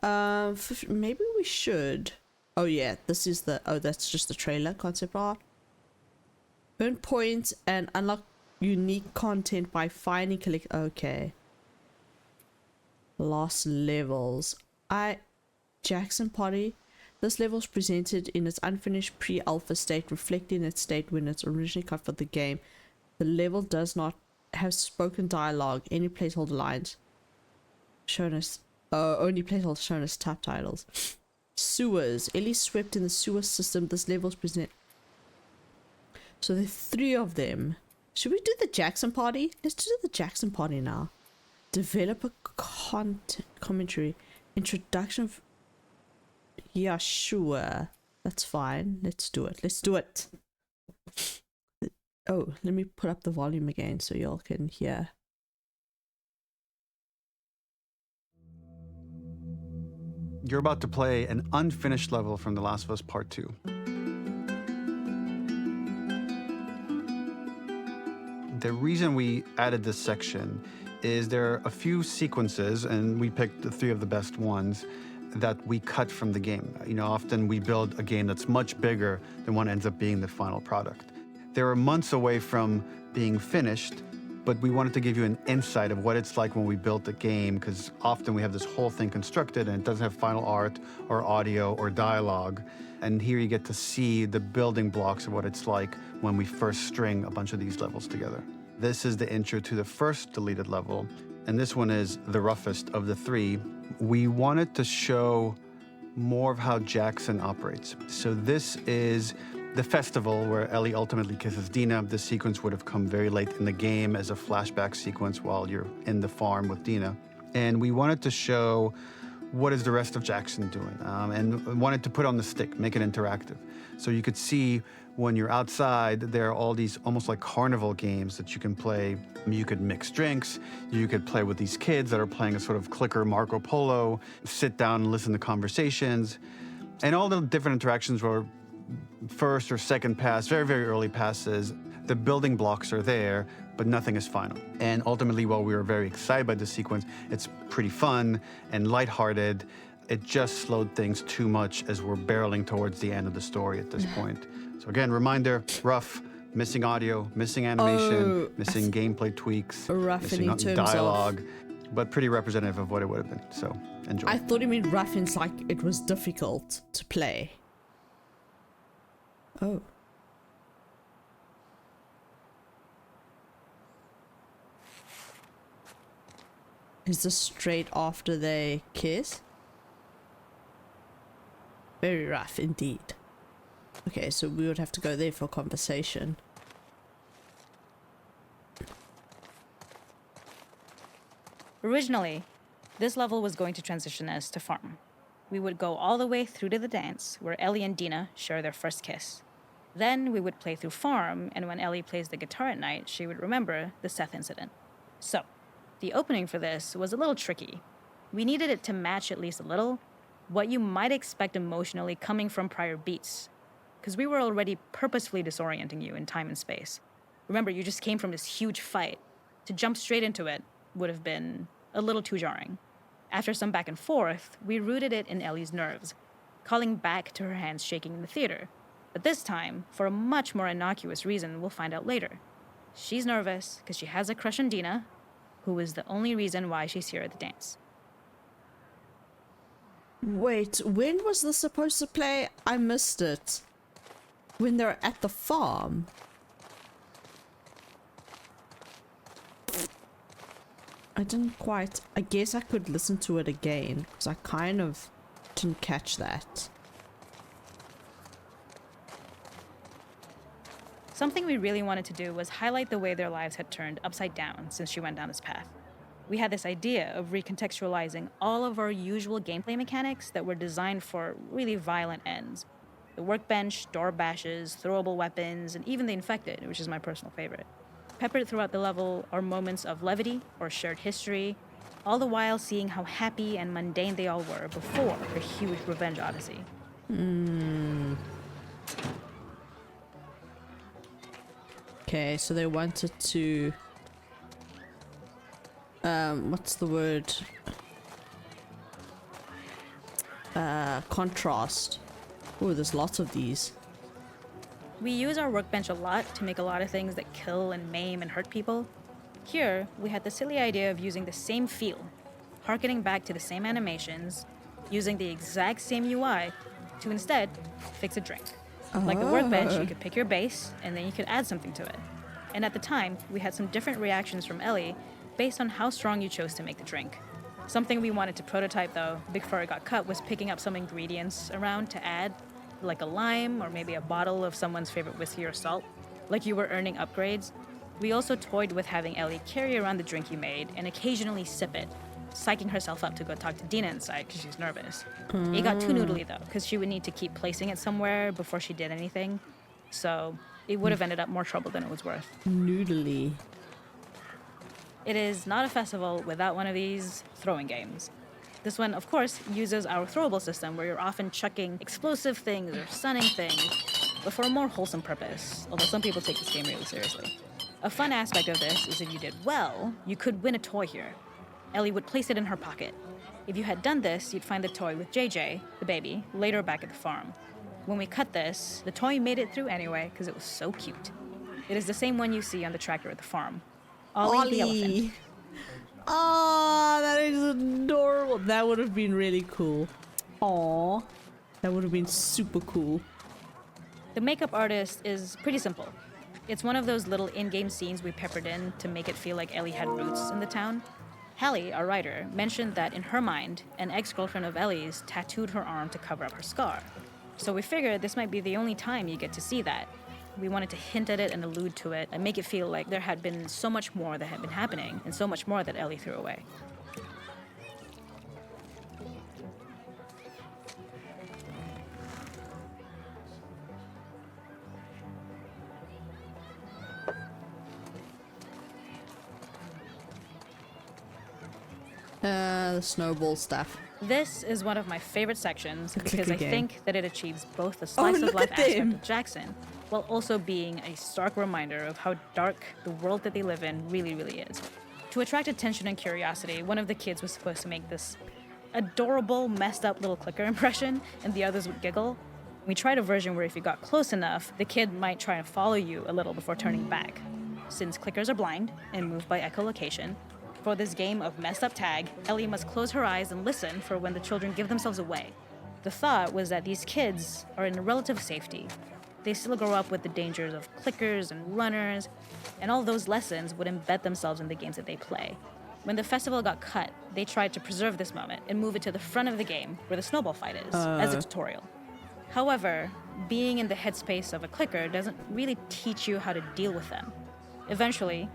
Maybe we should. Oh yeah, this is the... Oh, that's just the trailer concept art. Earn points and unlock unique content by finding Okay. Lost levels. Jackson Potty. This level is presented in its unfinished pre-alpha state, reflecting its state when it's originally cut for the game. The level does not have spoken dialogue. Any placeholder lines shown as only placeholders shown as subtitles. Sewers. Ellie swept in the sewer system. This level is present. So there are 3 of them. Should we do the Jackson Party? Let's do the Jackson Party now. Developer content commentary. Introduction of... Yeah, sure. That's fine. Let's do it. Oh, let me put up the volume again so y'all can hear. You're about to play an unfinished level from The Last of Us Part 2. The reason we added this section is there are a few sequences, and we picked the 3 of the best ones, that we cut from the game. You know, often we build a game that's much bigger than what ends up being the final product. They were months away from being finished, but we wanted to give you an insight of what it's like when we built a game, because often we have this whole thing constructed and it doesn't have final art or audio or dialogue. And here you get to see the building blocks of what it's like when we first string a bunch of these levels together. This is the intro to the first deleted level, and this one is the roughest of the 3. We wanted to show more of how Jackson operates. So this is the festival where Ellie ultimately kisses Dina. This sequence would have come very late in the game as a flashback sequence while you're in the farm with Dina. And we wanted to show what is the rest of Jackson doing, and wanted to put on the stick, make it interactive. So you could see when you're outside, there are all these almost like carnival games that you can play. You could mix drinks, you could play with these kids that are playing a sort of clicker Marco Polo, sit down and listen to conversations. And all the different interactions were first or second pass, very, very early passes. The building blocks are there, but nothing is final. And ultimately, while we were very excited by this sequence, it's pretty fun and lighthearted. It just slowed things too much as we're barreling towards the end of the story at this point. So again, reminder, rough, missing audio, missing animation, missing gameplay tweaks, rough missing in terms dialogue, but pretty representative of what it would have been. So enjoy. I thought you meant rough in like it was difficult to play. Oh. Is this straight after they kiss? Very rough indeed. Okay, so we would have to go there for conversation. Originally, this level was going to transition us to farm. We would go all the way through to the dance, where Ellie and Dina share their first kiss. Then we would play through farm, and when Ellie plays the guitar at night, she would remember the Seth incident. So, the opening for this was a little tricky. We needed it to match at least a little what you might expect emotionally coming from prior beats, because we were already purposefully disorienting you in time and space. Remember, you just came from this huge fight. To jump straight into it would have been a little too jarring. After some back and forth, we rooted it in Ellie's nerves, calling back to her hands shaking in the theater. But this time, for a much more innocuous reason we'll find out later. She's nervous because she has a crush on Dina, who is the only reason why she's here at the dance. Wait, when was this supposed to play? I missed it. When they're at the farm. I didn't quite... I guess I could listen to it again, because I kind of didn't catch that. Something we really wanted to do was highlight the way their lives had turned upside down since she went down this path. We had this idea of recontextualizing all of our usual gameplay mechanics that were designed for really violent ends. The workbench, door bashes, throwable weapons, and even the infected, which is my personal favorite. Peppered throughout the level are moments of levity or shared history, all the while seeing how happy and mundane they all were before her huge revenge odyssey. Okay, so they wanted to... what's the word? Contrast. Oh, there's lots of these. We use our workbench a lot to make a lot of things that kill and maim and hurt people. Here, we had the silly idea of using the same feel, harkening back to the same animations, using the exact same UI to instead fix a drink. Like the workbench, you could pick your base, and then you could add something to it. And at the time, we had some different reactions from Ellie based on how strong you chose to make the drink. Something we wanted to prototype, though, before it got cut, was picking up some ingredients around to add, like a lime or maybe a bottle of someone's favorite whiskey or salt, like you were earning upgrades. We also toyed with having Ellie carry around the drink you made and occasionally sip it, psyching herself up to go talk to Dina inside because she's nervous. It got too noodly, though, because she would need to keep placing it somewhere before she did anything, so it would have ended up more trouble than it was worth. Noodly. It is not a festival without one of these throwing games. This one, of course, uses our throwable system where you're often chucking explosive things or stunning things, but for a more wholesome purpose, although some people take this game really seriously. A fun aspect of this is if you did well, you could win a toy here. Ellie would place it in her pocket. If you had done this, you'd find the toy with JJ, the baby, later back at the farm. When we cut this, the toy made it through anyway because it was so cute. It is the same one you see on the tractor at the farm. Ollie the elephant. Oh, that is adorable. That would have been really cool. Aw, that would have been super cool. The makeup artist is pretty simple. It's one of those little in-game scenes we peppered in to make it feel like Ellie had roots in the town. Hallie, our writer, mentioned that in her mind, an ex-girlfriend of Ellie's tattooed her arm to cover up her scar. So we figured this might be the only time you get to see that. We wanted to hint at it and allude to it and make it feel like there had been so much more that had been happening and so much more that Ellie threw away. The snowball stuff. This is one of my favorite sections The because clicker I game. think that it achieves both the slice of look life at aspect them. of Jackson, while also being a stark reminder of how dark the world that they live in really, really is. To attract attention and curiosity, one of the kids was supposed to make this adorable, messed up little clicker impression, and the others would giggle. We tried a version where if you got close enough, the kid might try and follow you a little before turning back. Since clickers are blind and move by echolocation, for this game of messed up tag, Ellie must close her eyes and listen for when the children give themselves away. The thought was that these kids are in relative safety. They still grow up with the dangers of clickers and runners, and all those lessons would embed themselves in the games that they play. When the festival got cut, they tried to preserve this moment and move it to the front of the game where the snowball fight is, as a tutorial. However, being in the headspace of a clicker doesn't really teach you how to deal with them. Eventually,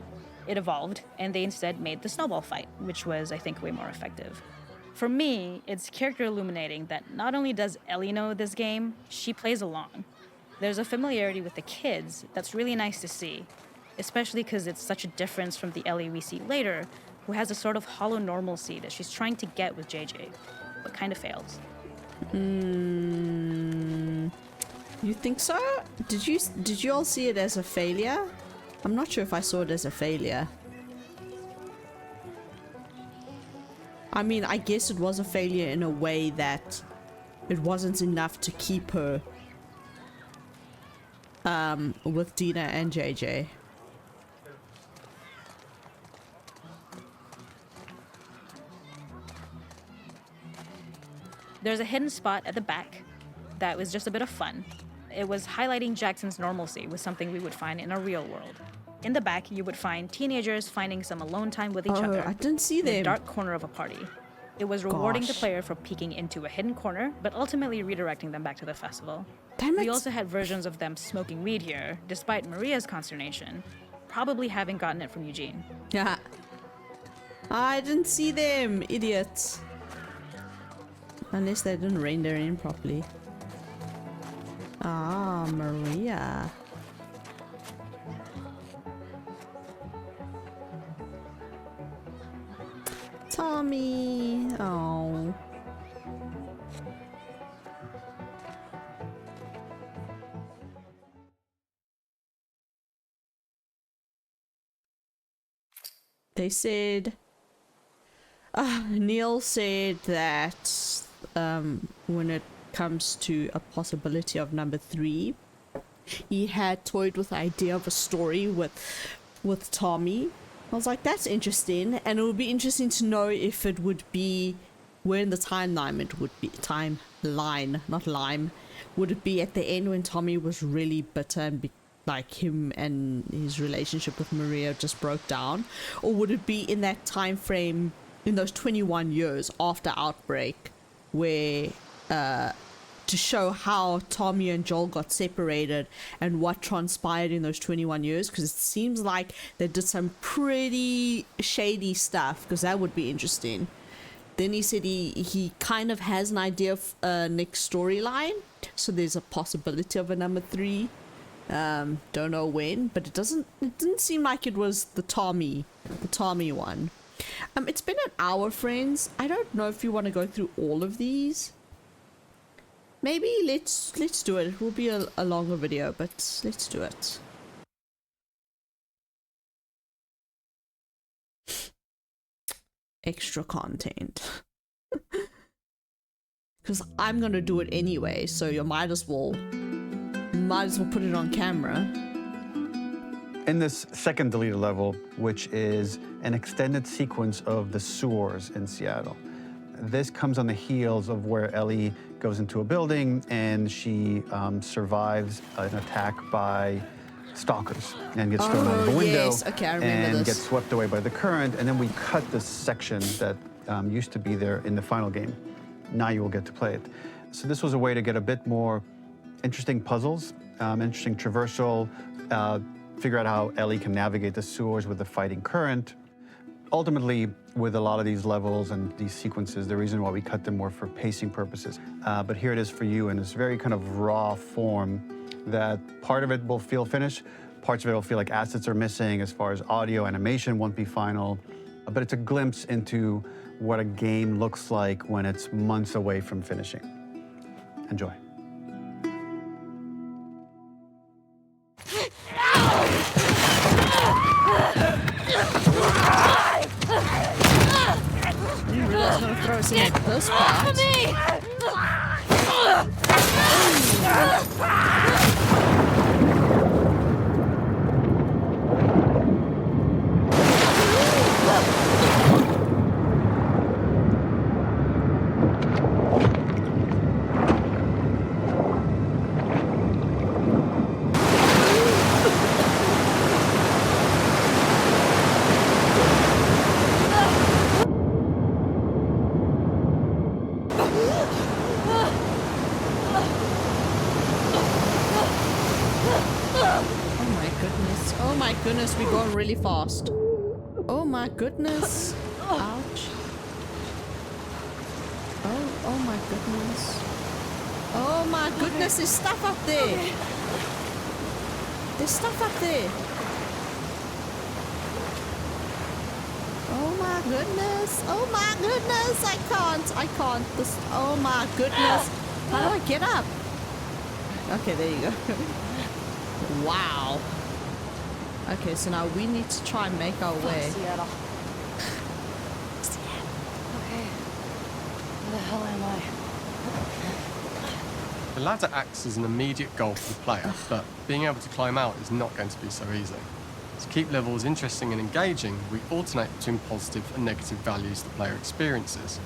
it evolved, and they instead made the snowball fight, which was, I think, way more effective. For me, it's character illuminating that not only does Ellie know this game, she plays along. There's a familiarity with the kids that's really nice to see, especially because it's such a difference from the Ellie we see later, who has a sort of hollow normalcy that she's trying to get with JJ, but kind of fails. You think so? Did you all see it as a failure? I'm not sure if I saw it as a failure. I mean, I guess it was a failure in a way that it wasn't enough to keep her with Dina and JJ. There's a hidden spot at the back that was just a bit of fun. It was highlighting Jackson's normalcy with something we would find in a real world. In the back, you would find teenagers finding some alone time with each other. I didn't see in the them. dark corner of a party. It was rewarding the Gosh. player for peeking into a hidden corner, but ultimately redirecting them back to the festival. Damn We it. also had versions of them smoking weed here, despite Maria's consternation, probably having gotten it from Eugene. Yeah. I didn't see them, idiots. Unless they didn't render in properly. Ah, Maria. Tommy. Oh. They said Neil said that when it comes to a possibility of number 3, he had toyed with the idea of a story with Tommy. I was like, that's interesting, and it would be interesting to know if it would be where in the timeline it would be. Timeline, not lime. Would it be at the end when Tommy was really bitter and like him and his relationship with Maria just broke down, or would it be in that time frame in those 21 years after Outbreak, where to show how Tommy and Joel got separated and what transpired in those 21 years, because it seems like they did some pretty shady stuff, because that would be interesting. Then he said he kind of has an idea of next storyline, so there's a possibility of a number 3. Don't know when, but it didn't seem like it was the Tommy one. It's been an hour, friends. I don't know if you want to go through all of these. Maybe let's do it. It will be a longer video, but let's do it. extra content. Because I'm gonna do it anyway, so you might as well put it on camera. In this second deleted level, which is an extended sequence of the sewers in Seattle, this comes on the heels of where Ellie goes into a building and she survives an attack by stalkers and gets thrown out of the window. Yes. Okay, I remember and this. gets swept away by the current. And then we cut this section that used to be there in the final game. Now you will get to play it. So this was a way to get a bit more interesting puzzles, interesting traversal, figure out how Ellie can navigate the sewers with the fighting current. Ultimately, with a lot of these levels and these sequences, the reason why we cut them were for pacing purposes. But here it is for you in this very kind of raw form that part of it will feel finished, parts of it will feel like assets are missing as far as audio, animation won't be final. But it's a glimpse into what a game looks like when it's months away from finishing. Enjoy. You realize I'm gonna throw us in at this part. Oh my goodness, we're going really fast. Oh my goodness. Ouch. Oh my goodness. Oh my goodness, there's stuff up there. There's stuff up there. Oh my goodness. Oh my goodness. I can't. This, oh my goodness. How do I get up? Okay, there you go. Wow. Okay, so now we need to try and make our way. Seattle. Okay. Where the hell am I? The ladder acts as an immediate goal for the player, but being able to climb out is not going to be so easy. To keep levels interesting and engaging, we alternate between positive and negative values the player experiences.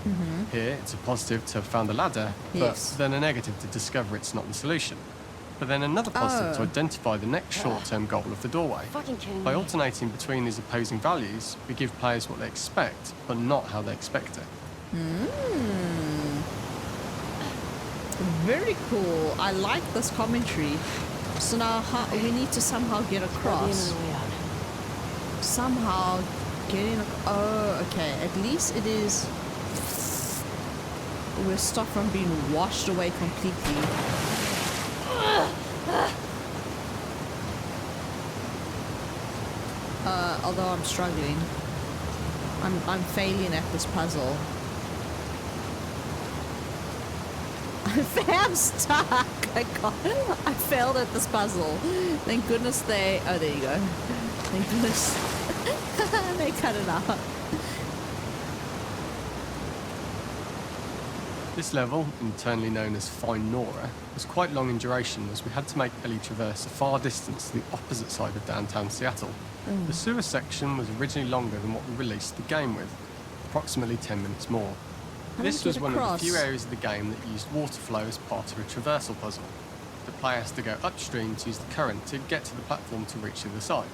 Here, it's a positive to have found the ladder, Yes. but then a negative to discover it's not the solution. But then another positive to identify the next short-term goal of the doorway. Fucking kidding By me. alternating between these opposing values, we give players what they expect, but not how they expect it. Very cool. I like this commentary. So now we need to somehow get across. Somehow getting. Oh, okay. At least it is. We're stopped from being washed away completely. Although I'm struggling. I'm failing at this puzzle. I'm stuck. I can't. I failed at this puzzle. Thank goodness they. Oh, there you go. Thank goodness they cut it out. This level, internally known as Find Nora, was quite long in duration as we had to make Ellie traverse a far distance to the opposite side of downtown Seattle. The sewer section was originally longer than what we released the game with, approximately 10 minutes more. How do This we was get one of across? the few areas of the game that used water flow as part of a traversal puzzle. The player has to go upstream to use the current to get to the platform to reach the other side.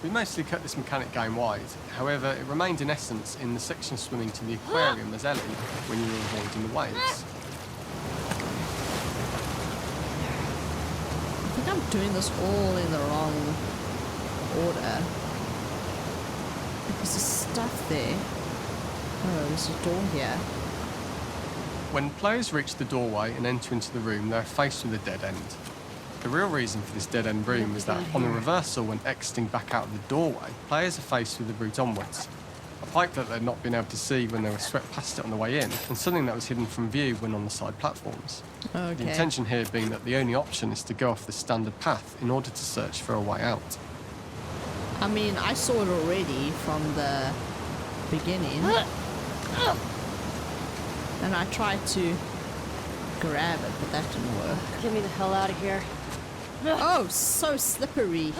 We mostly cut this mechanic game-wide, however it remained in essence in the section swimming to the aquarium as Ellie when you were avoiding the waves. I think I'm doing this all in the wrong order. Because there's stuff there. Oh, there's a door here. When players reach the doorway and enter into the room, they're faced with a dead end. The real reason for this dead-end room is that on a reversal when exiting back out of the doorway, players are faced with the route onwards. A pipe that they'd not been able to see when they were swept past it on the way in, and something that was hidden from view when on the side platforms. Okay. The intention here being that the only option is to go off the standard path in order to search for a way out. I mean, I saw it already from the beginning. And I tried to grab it, but that didn't work. Get me the hell out of here. Oh, so slippery.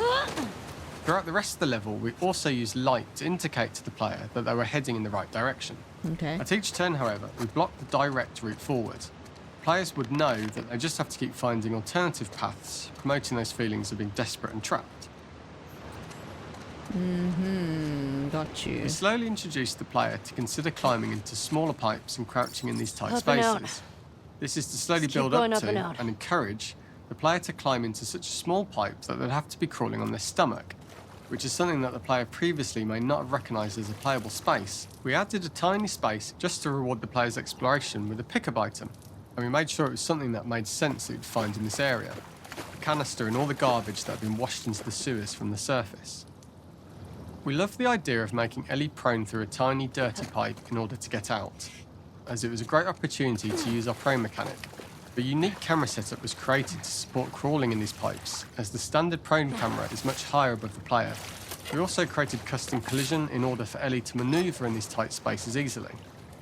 Throughout the rest of the level, we also used light to indicate to the player that they were heading in the right direction. Okay. At each turn, however, we blocked the direct route forward. Players would know that they just have to keep finding alternative paths, promoting those feelings of being desperate and trapped. Got you. We slowly introduced the player to consider climbing into smaller pipes and crouching in these tight Up and out. spaces. This is to slowly Just keep build going up up to and out. and encourage the player to climb into such a small pipe that they'd have to be crawling on their stomach, which is something that the player previously may not have recognised as a playable space. We added a tiny space just to reward the player's exploration with a pickup item, and we made sure it was something that made sense that you'd find in this area. A canister and all the garbage that had been washed into the sewers from the surface. We loved the idea of making Ellie prone through a tiny, dirty pipe in order to get out, as it was a great opportunity to use our prone mechanic. A unique camera setup was created to support crawling in these pipes, as the standard prone camera is much higher above the player. We also created custom collision in order for Ellie to manoeuvre in these tight spaces easily.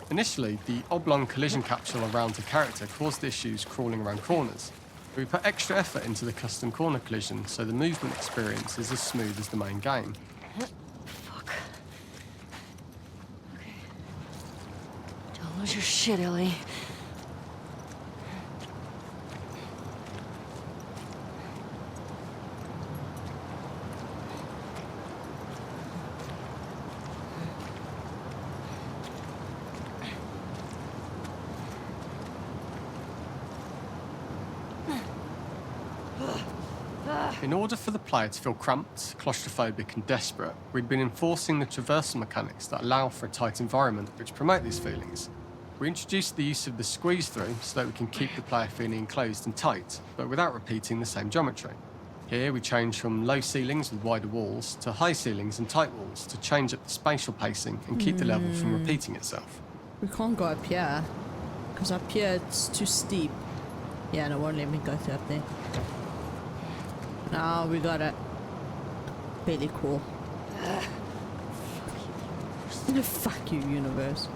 Initially, the oblong collision capsule around her character caused issues crawling around corners. We put extra effort into the custom corner collision, so the movement experience is as smooth as the main game. Fuck. Okay. Don't lose your shit, Ellie. In order for the player to feel cramped, claustrophobic and desperate, we'd been enforcing the traversal mechanics that allow for a tight environment which promote these feelings. We introduced the use of the squeeze through so that we can keep the player feeling enclosed and tight, but without repeating the same geometry. Here we change from low ceilings with wider walls to high ceilings and tight walls to change up the spatial pacing and keep the level from repeating itself. We can't go up here, because up here it's too steep. Yeah, no, it won't let me go through up there. Now we got it. Really cool. Fuck you, universe.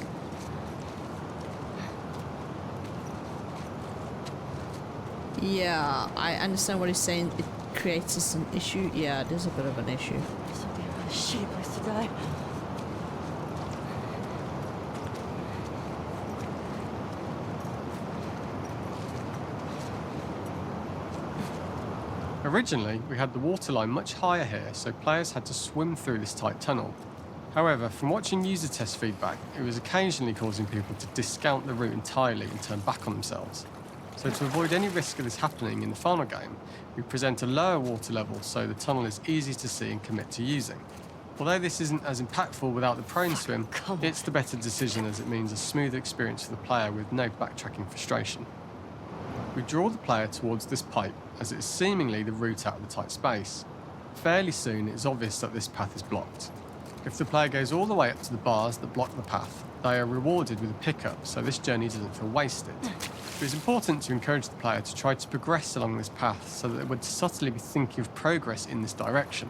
Yeah, I understand what he's saying. It creates us an issue. Yeah, it is a bit of an issue. This would be a really shitty place to die. Originally, we had the waterline much higher here, so players had to swim through this tight tunnel. However, from watching user test feedback, it was occasionally causing people to discount the route entirely and turn back on themselves. So to avoid any risk of this happening in the final game, we present a lower water level so the tunnel is easy to see and commit to using. Although this isn't as impactful without the prone swim, it's the better decision as it means a smoother experience for the player with no backtracking frustration. We draw the player towards this pipe as it is seemingly the route out of the tight space. Fairly soon it is obvious that this path is blocked. If the player goes all the way up to the bars that block the path, they are rewarded with a pickup, so this journey doesn't feel wasted. It is important to encourage the player to try to progress along this path so that they would subtly be thinking of progress in this direction.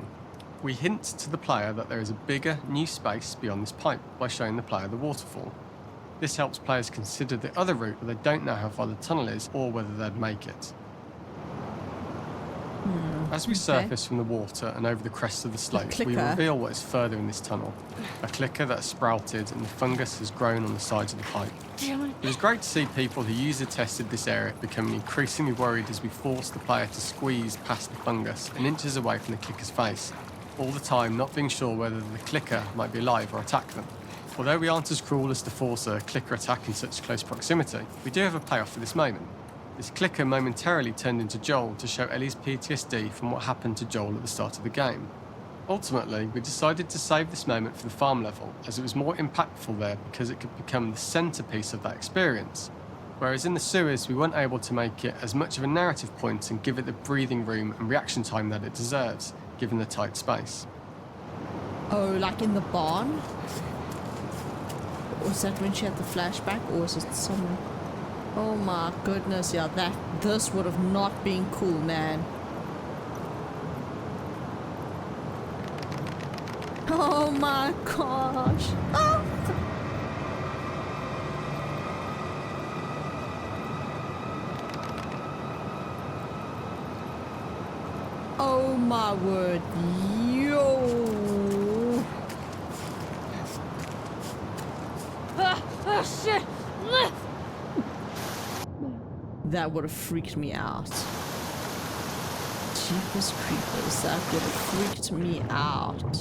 We hint to the player that there is a bigger, new space beyond this pipe by showing the player the waterfall. This helps players consider the other route where they don't know how far the tunnel is or whether they'd make it. As we surface from the water and over the crest of the slope, we reveal what is further in this tunnel. A clicker that has sprouted and the fungus has grown on the sides of the pipe. Damn it. It was great to see people who user tested this area becoming increasingly worried as we forced the player to squeeze past the fungus and inches away from the clicker's face, all the time not being sure whether the clicker might be alive or attack them. Although we aren't as cruel as to force a clicker attack in such close proximity, we do have a payoff for this moment. This clicker momentarily turned into Joel to show Ellie's PTSD from what happened to Joel at the start of the game. Ultimately, we decided to save this moment for the farm level, as it was more impactful there because it could become the centrepiece of that experience. Whereas in the sewers, we weren't able to make it as much of a narrative point and give it the breathing room and reaction time that it deserves, given the tight space. Oh, like in the barn? Was that when she had the flashback, or was it somewhere? Oh my goodness, yeah, this would have not been cool, man. Oh my gosh. Oh. my word. Yo. Oh shit! That would have freaked me out. Jeepers creepers, that would have freaked me out.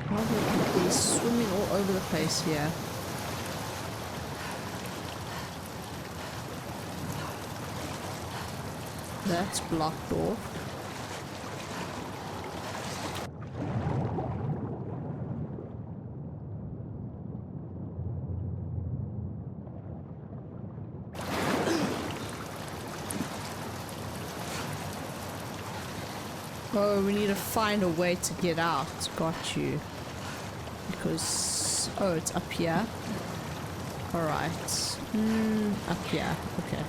Why are they swimming all over the place here? That's blocked off. Oh, we need to find a way to get out. Got you. Because... oh, it's up here. Alright. Up here. Okay.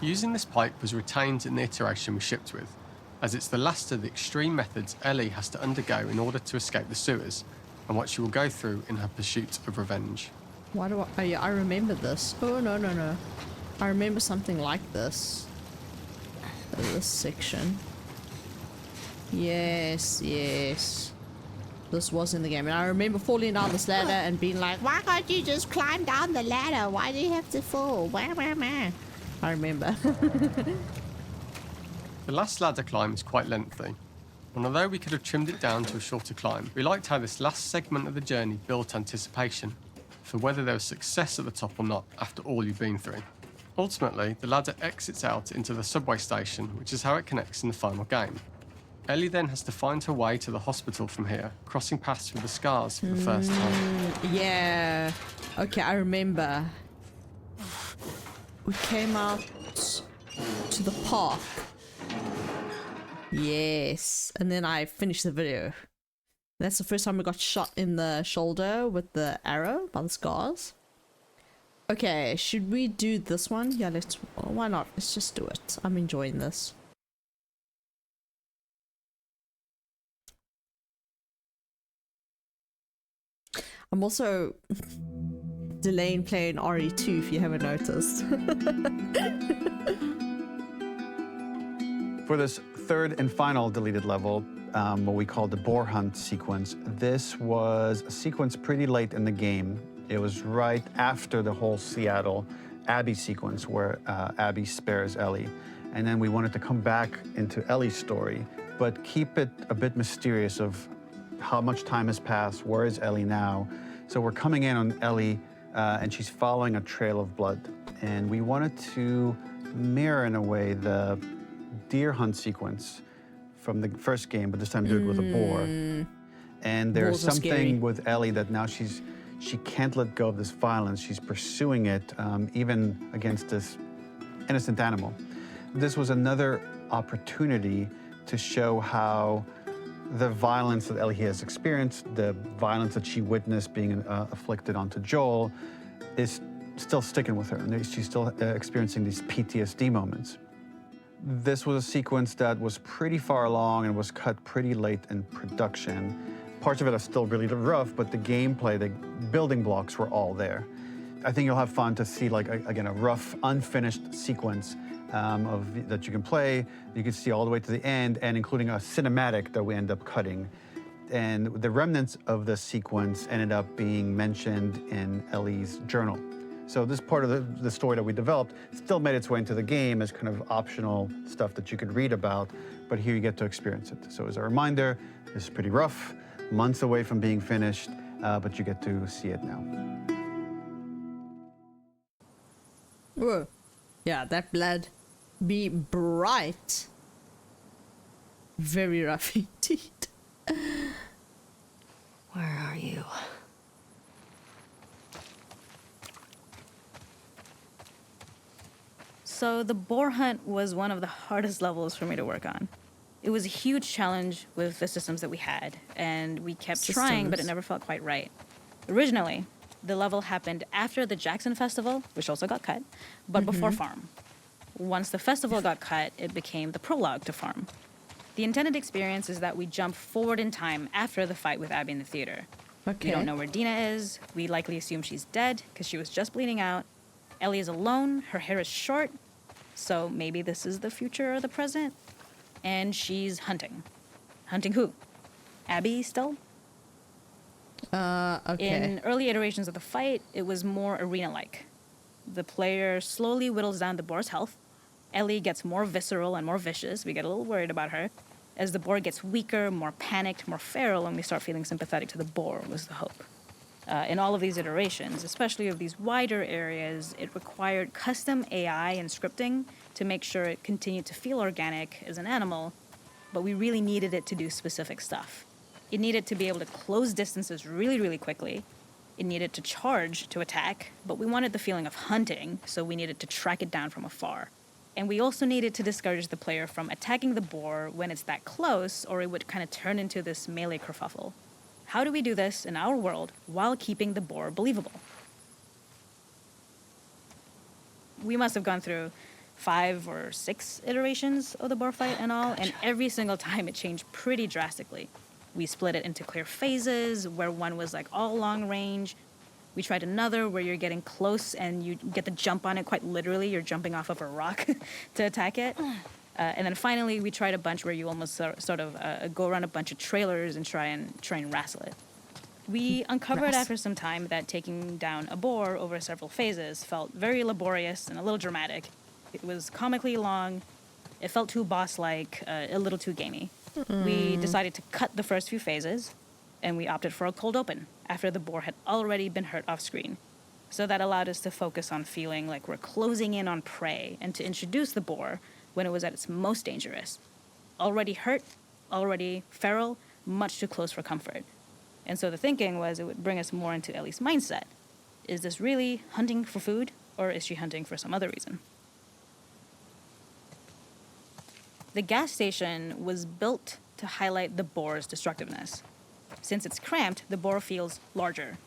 Using this pipe was retained in the iteration we shipped with, as it's the last of the extreme methods Ellie has to undergo in order to escape the sewers, and what she will go through in her pursuit of revenge. Why do I... oh yeah, I remember this. Oh, no, no, no. I remember something like this. This section. Yes, yes. This was in the game. And I remember falling down this ladder and being like, why can't you just climb down the ladder? Why do you have to fall? Wah, wah, wah. I remember. The last ladder climb is quite lengthy, and although we could have trimmed it down to a shorter climb, we liked how this last segment of the journey built anticipation for whether there was success at the top or not after all you've been through. Ultimately, the ladder exits out into the subway station, which is how it connects in the final game. Ellie then has to find her way to the hospital from here, crossing paths with the scars for the first time. Yeah. Okay, I remember. We came out to the park. Yes. And then I finished the video. That's the first time we got shot in the shoulder with the arrow by the scars. Okay, should we do this one? Yeah, let's... well, why not? Let's just do it. I'm enjoying this. I'm also delaying playing RE2 if you haven't noticed. For this third and final deleted level, what we call the boar hunt sequence, this was a sequence pretty late in the game. It was right after the whole Seattle Abby sequence where Abby spares Ellie. And then we wanted to come back into Ellie's story, but keep it a bit mysterious of how much time has passed, where is Ellie now? So we're coming in on Ellie and she's following a trail of blood. And we wanted to mirror in a way the deer hunt sequence from the first game, but this time do it with a boar. And there's Boars are something scary. with Ellie that now she can't let go of this violence. She's pursuing it, even against this innocent animal. This was another opportunity to show how the violence that Ellie has experienced, the violence that she witnessed being afflicted onto Joel, is still sticking with her, and she's still experiencing these PTSD moments. This was a sequence that was pretty far along and was cut pretty late in production. Parts of it are still really rough, but the gameplay, the building blocks were all there. I think you'll have fun to see, like, again, a rough, unfinished sequence that you can play. You can see all the way to the end, and including a cinematic that we end up cutting. And the remnants of the sequence ended up being mentioned in Ellie's journal. So this part of the story that we developed still made its way into the game as kind of optional stuff that you could read about, but here you get to experience it. So as a reminder, this is pretty rough, months away from being finished, but you get to see it now. Whoa. Yeah, that blood be bright. Very rough indeed. Where are you? So the boar hunt was one of the hardest levels for me to work on. It was a huge challenge with the systems that we had, and we kept trying, but it never felt quite right. Originally, the level happened after the Jackson Festival, which also got cut, but before Farm. Once the festival got cut, it became the prologue to Farm. The intended experience is that we jump forward in time after the fight with Abby in the theater. Okay. We don't know where Dina is. We likely assume she's dead because she was just bleeding out. Ellie is alone. Her hair is short. So maybe this is the future or the present. And she's hunting. Hunting who? Abby still? Okay. In early iterations of the fight, it was more arena-like. The player slowly whittles down the boar's health. Ellie gets more visceral and more vicious. We get a little worried about her. As the boar gets weaker, more panicked, more feral, and we start feeling sympathetic to the boar, was the hope. In all of these iterations, especially of these wider areas, it required custom AI and scripting to make sure it continued to feel organic as an animal, but we really needed it to do specific stuff. It needed to be able to close distances really, really quickly. It needed to charge to attack, but we wanted the feeling of hunting, so we needed to track it down from afar. And we also needed to discourage the player from attacking the boar when it's that close, or it would kind of turn into this melee kerfuffle. How do we do this in our world while keeping the boar believable? We must have gone through 5 or 6 iterations of the boar fight and all, and every single time it changed pretty drastically. We split it into clear phases, where one was like all long range. We tried another where you're getting close and you get the jump on it quite literally. You're jumping off of a rock to attack it. And then finally, we tried a bunch where you almost sort of go around a bunch of trailers and try and wrestle it. We uncovered after some time that taking down a boar over several phases felt very laborious and a little dramatic. It was comically long. It felt too boss-like, a little too gamey. We decided to cut the first few phases, and we opted for a cold open after the boar had already been hurt off screen. So that allowed us to focus on feeling like we're closing in on prey and to introduce the boar when it was at its most dangerous. Already hurt, already feral, much too close for comfort. And so the thinking was it would bring us more into Ellie's mindset. Is this really hunting for food, or is she hunting for some other reason? The gas station was built to highlight the boar's destructiveness. Since it's cramped, the boar feels larger.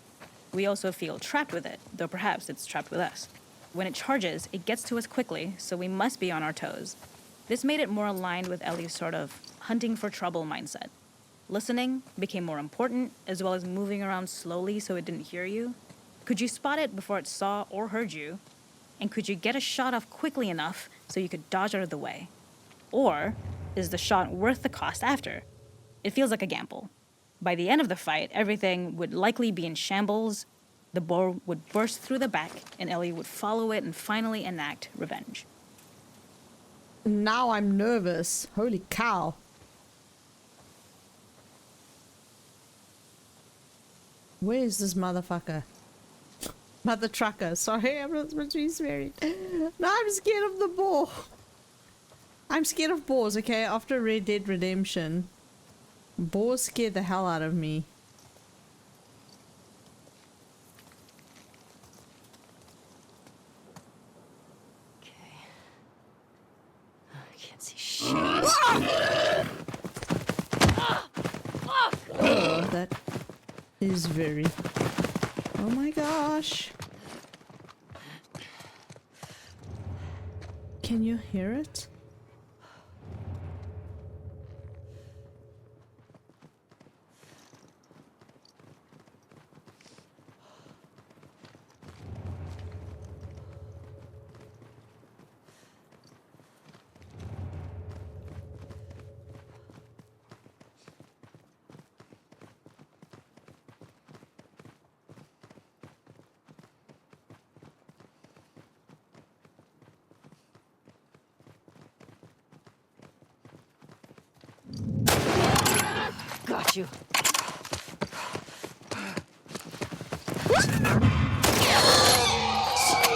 We also feel trapped with it, though perhaps it's trapped with us. When it charges, it gets to us quickly, so we must be on our toes. This made it more aligned with Ellie's sort of hunting for trouble mindset. Listening became more important, as well as moving around slowly so it didn't hear you. Could you spot it before it saw or heard you? And could you get a shot off quickly enough so you could dodge out of the way? Or is the shot worth the cost after? It feels like a gamble. By the end of the fight, everything would likely be in shambles. The boar would burst through the back, and Ellie would follow it and finally enact revenge. Now I'm nervous. Holy cow. Where is this motherfucker? Mother trucker. Sorry, I'm not supposed to be swearing. No, I'm scared of the boar. I'm scared of boars, okay? After Red Dead Redemption, boars scared the hell out of me. Okay. I can't see shit. Oh, that is very... Oh my gosh. Can you hear it? Got you.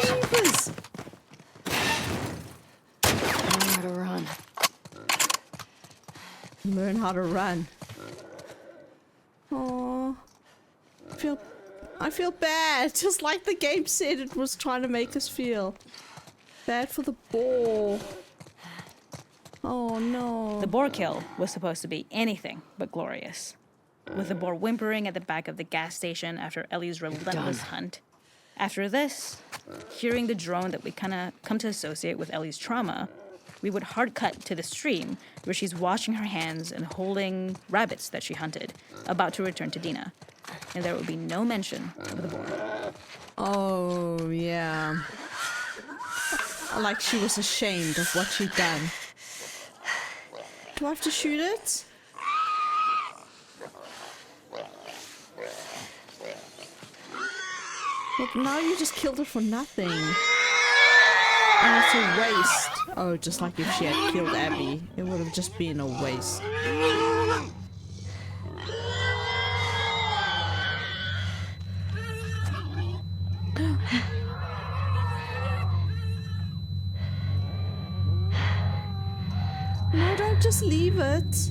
Jeepers! Learn how to run. Learn how to run. Oh, I feel bad. Just like the game said it was trying to make us feel bad for the boar. Oh no. The boar kill was supposed to be anything but glorious, with the boar whimpering at the back of the gas station after Ellie's relentless hunt. After this, hearing the drone that we kind of come to associate with Ellie's trauma, we would hard cut to the stream where she's washing her hands and holding rabbits that she hunted, about to return to Dina. And there would be no mention of the boar. Oh, yeah. Like she was ashamed of what she'd done. Do I have to shoot it? Look, now you just killed it for nothing. And it's a waste. Oh, just like if she had killed Abby, it would have just been a waste. No, don't just leave it.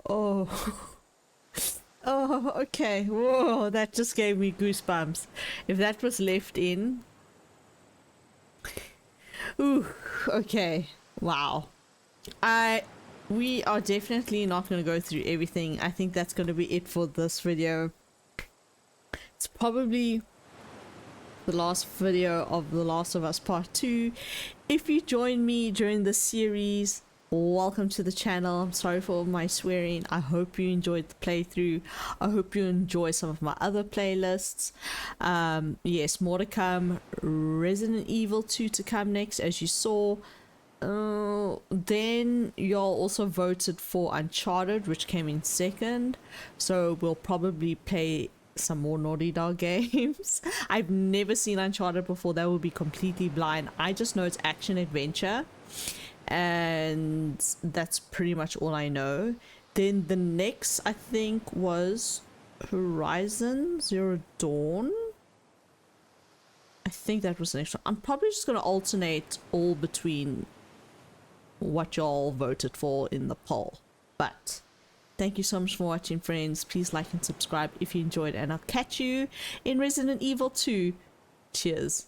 Oh. Oh, okay. Whoa, that just gave me goosebumps. If that was left in. Ooh, okay. Wow. We are definitely not going to go through everything. I think that's going to be it for this video. It's probably the last video of The Last of Us Part 2. If you join me during the series, welcome to the channel. I'm sorry for my swearing. I hope you enjoyed the playthrough. I hope you enjoy some of my other playlists. Yes, more to come. Resident Evil 2 to come next, as you saw. Then y'all also voted for Uncharted, which came in second, so we'll probably play some more Naughty Dog games. I've never seen Uncharted before. That would be completely blind. I just know it's action adventure, and that's pretty much all I know. Then the next, I think, was Horizon Zero Dawn. I think that was the next one. I'm probably just going to alternate all between what y'all voted for in the poll. But thank you so much for watching, friends. Please like and subscribe if you enjoyed, and I'll catch you in Resident Evil 2. Cheers.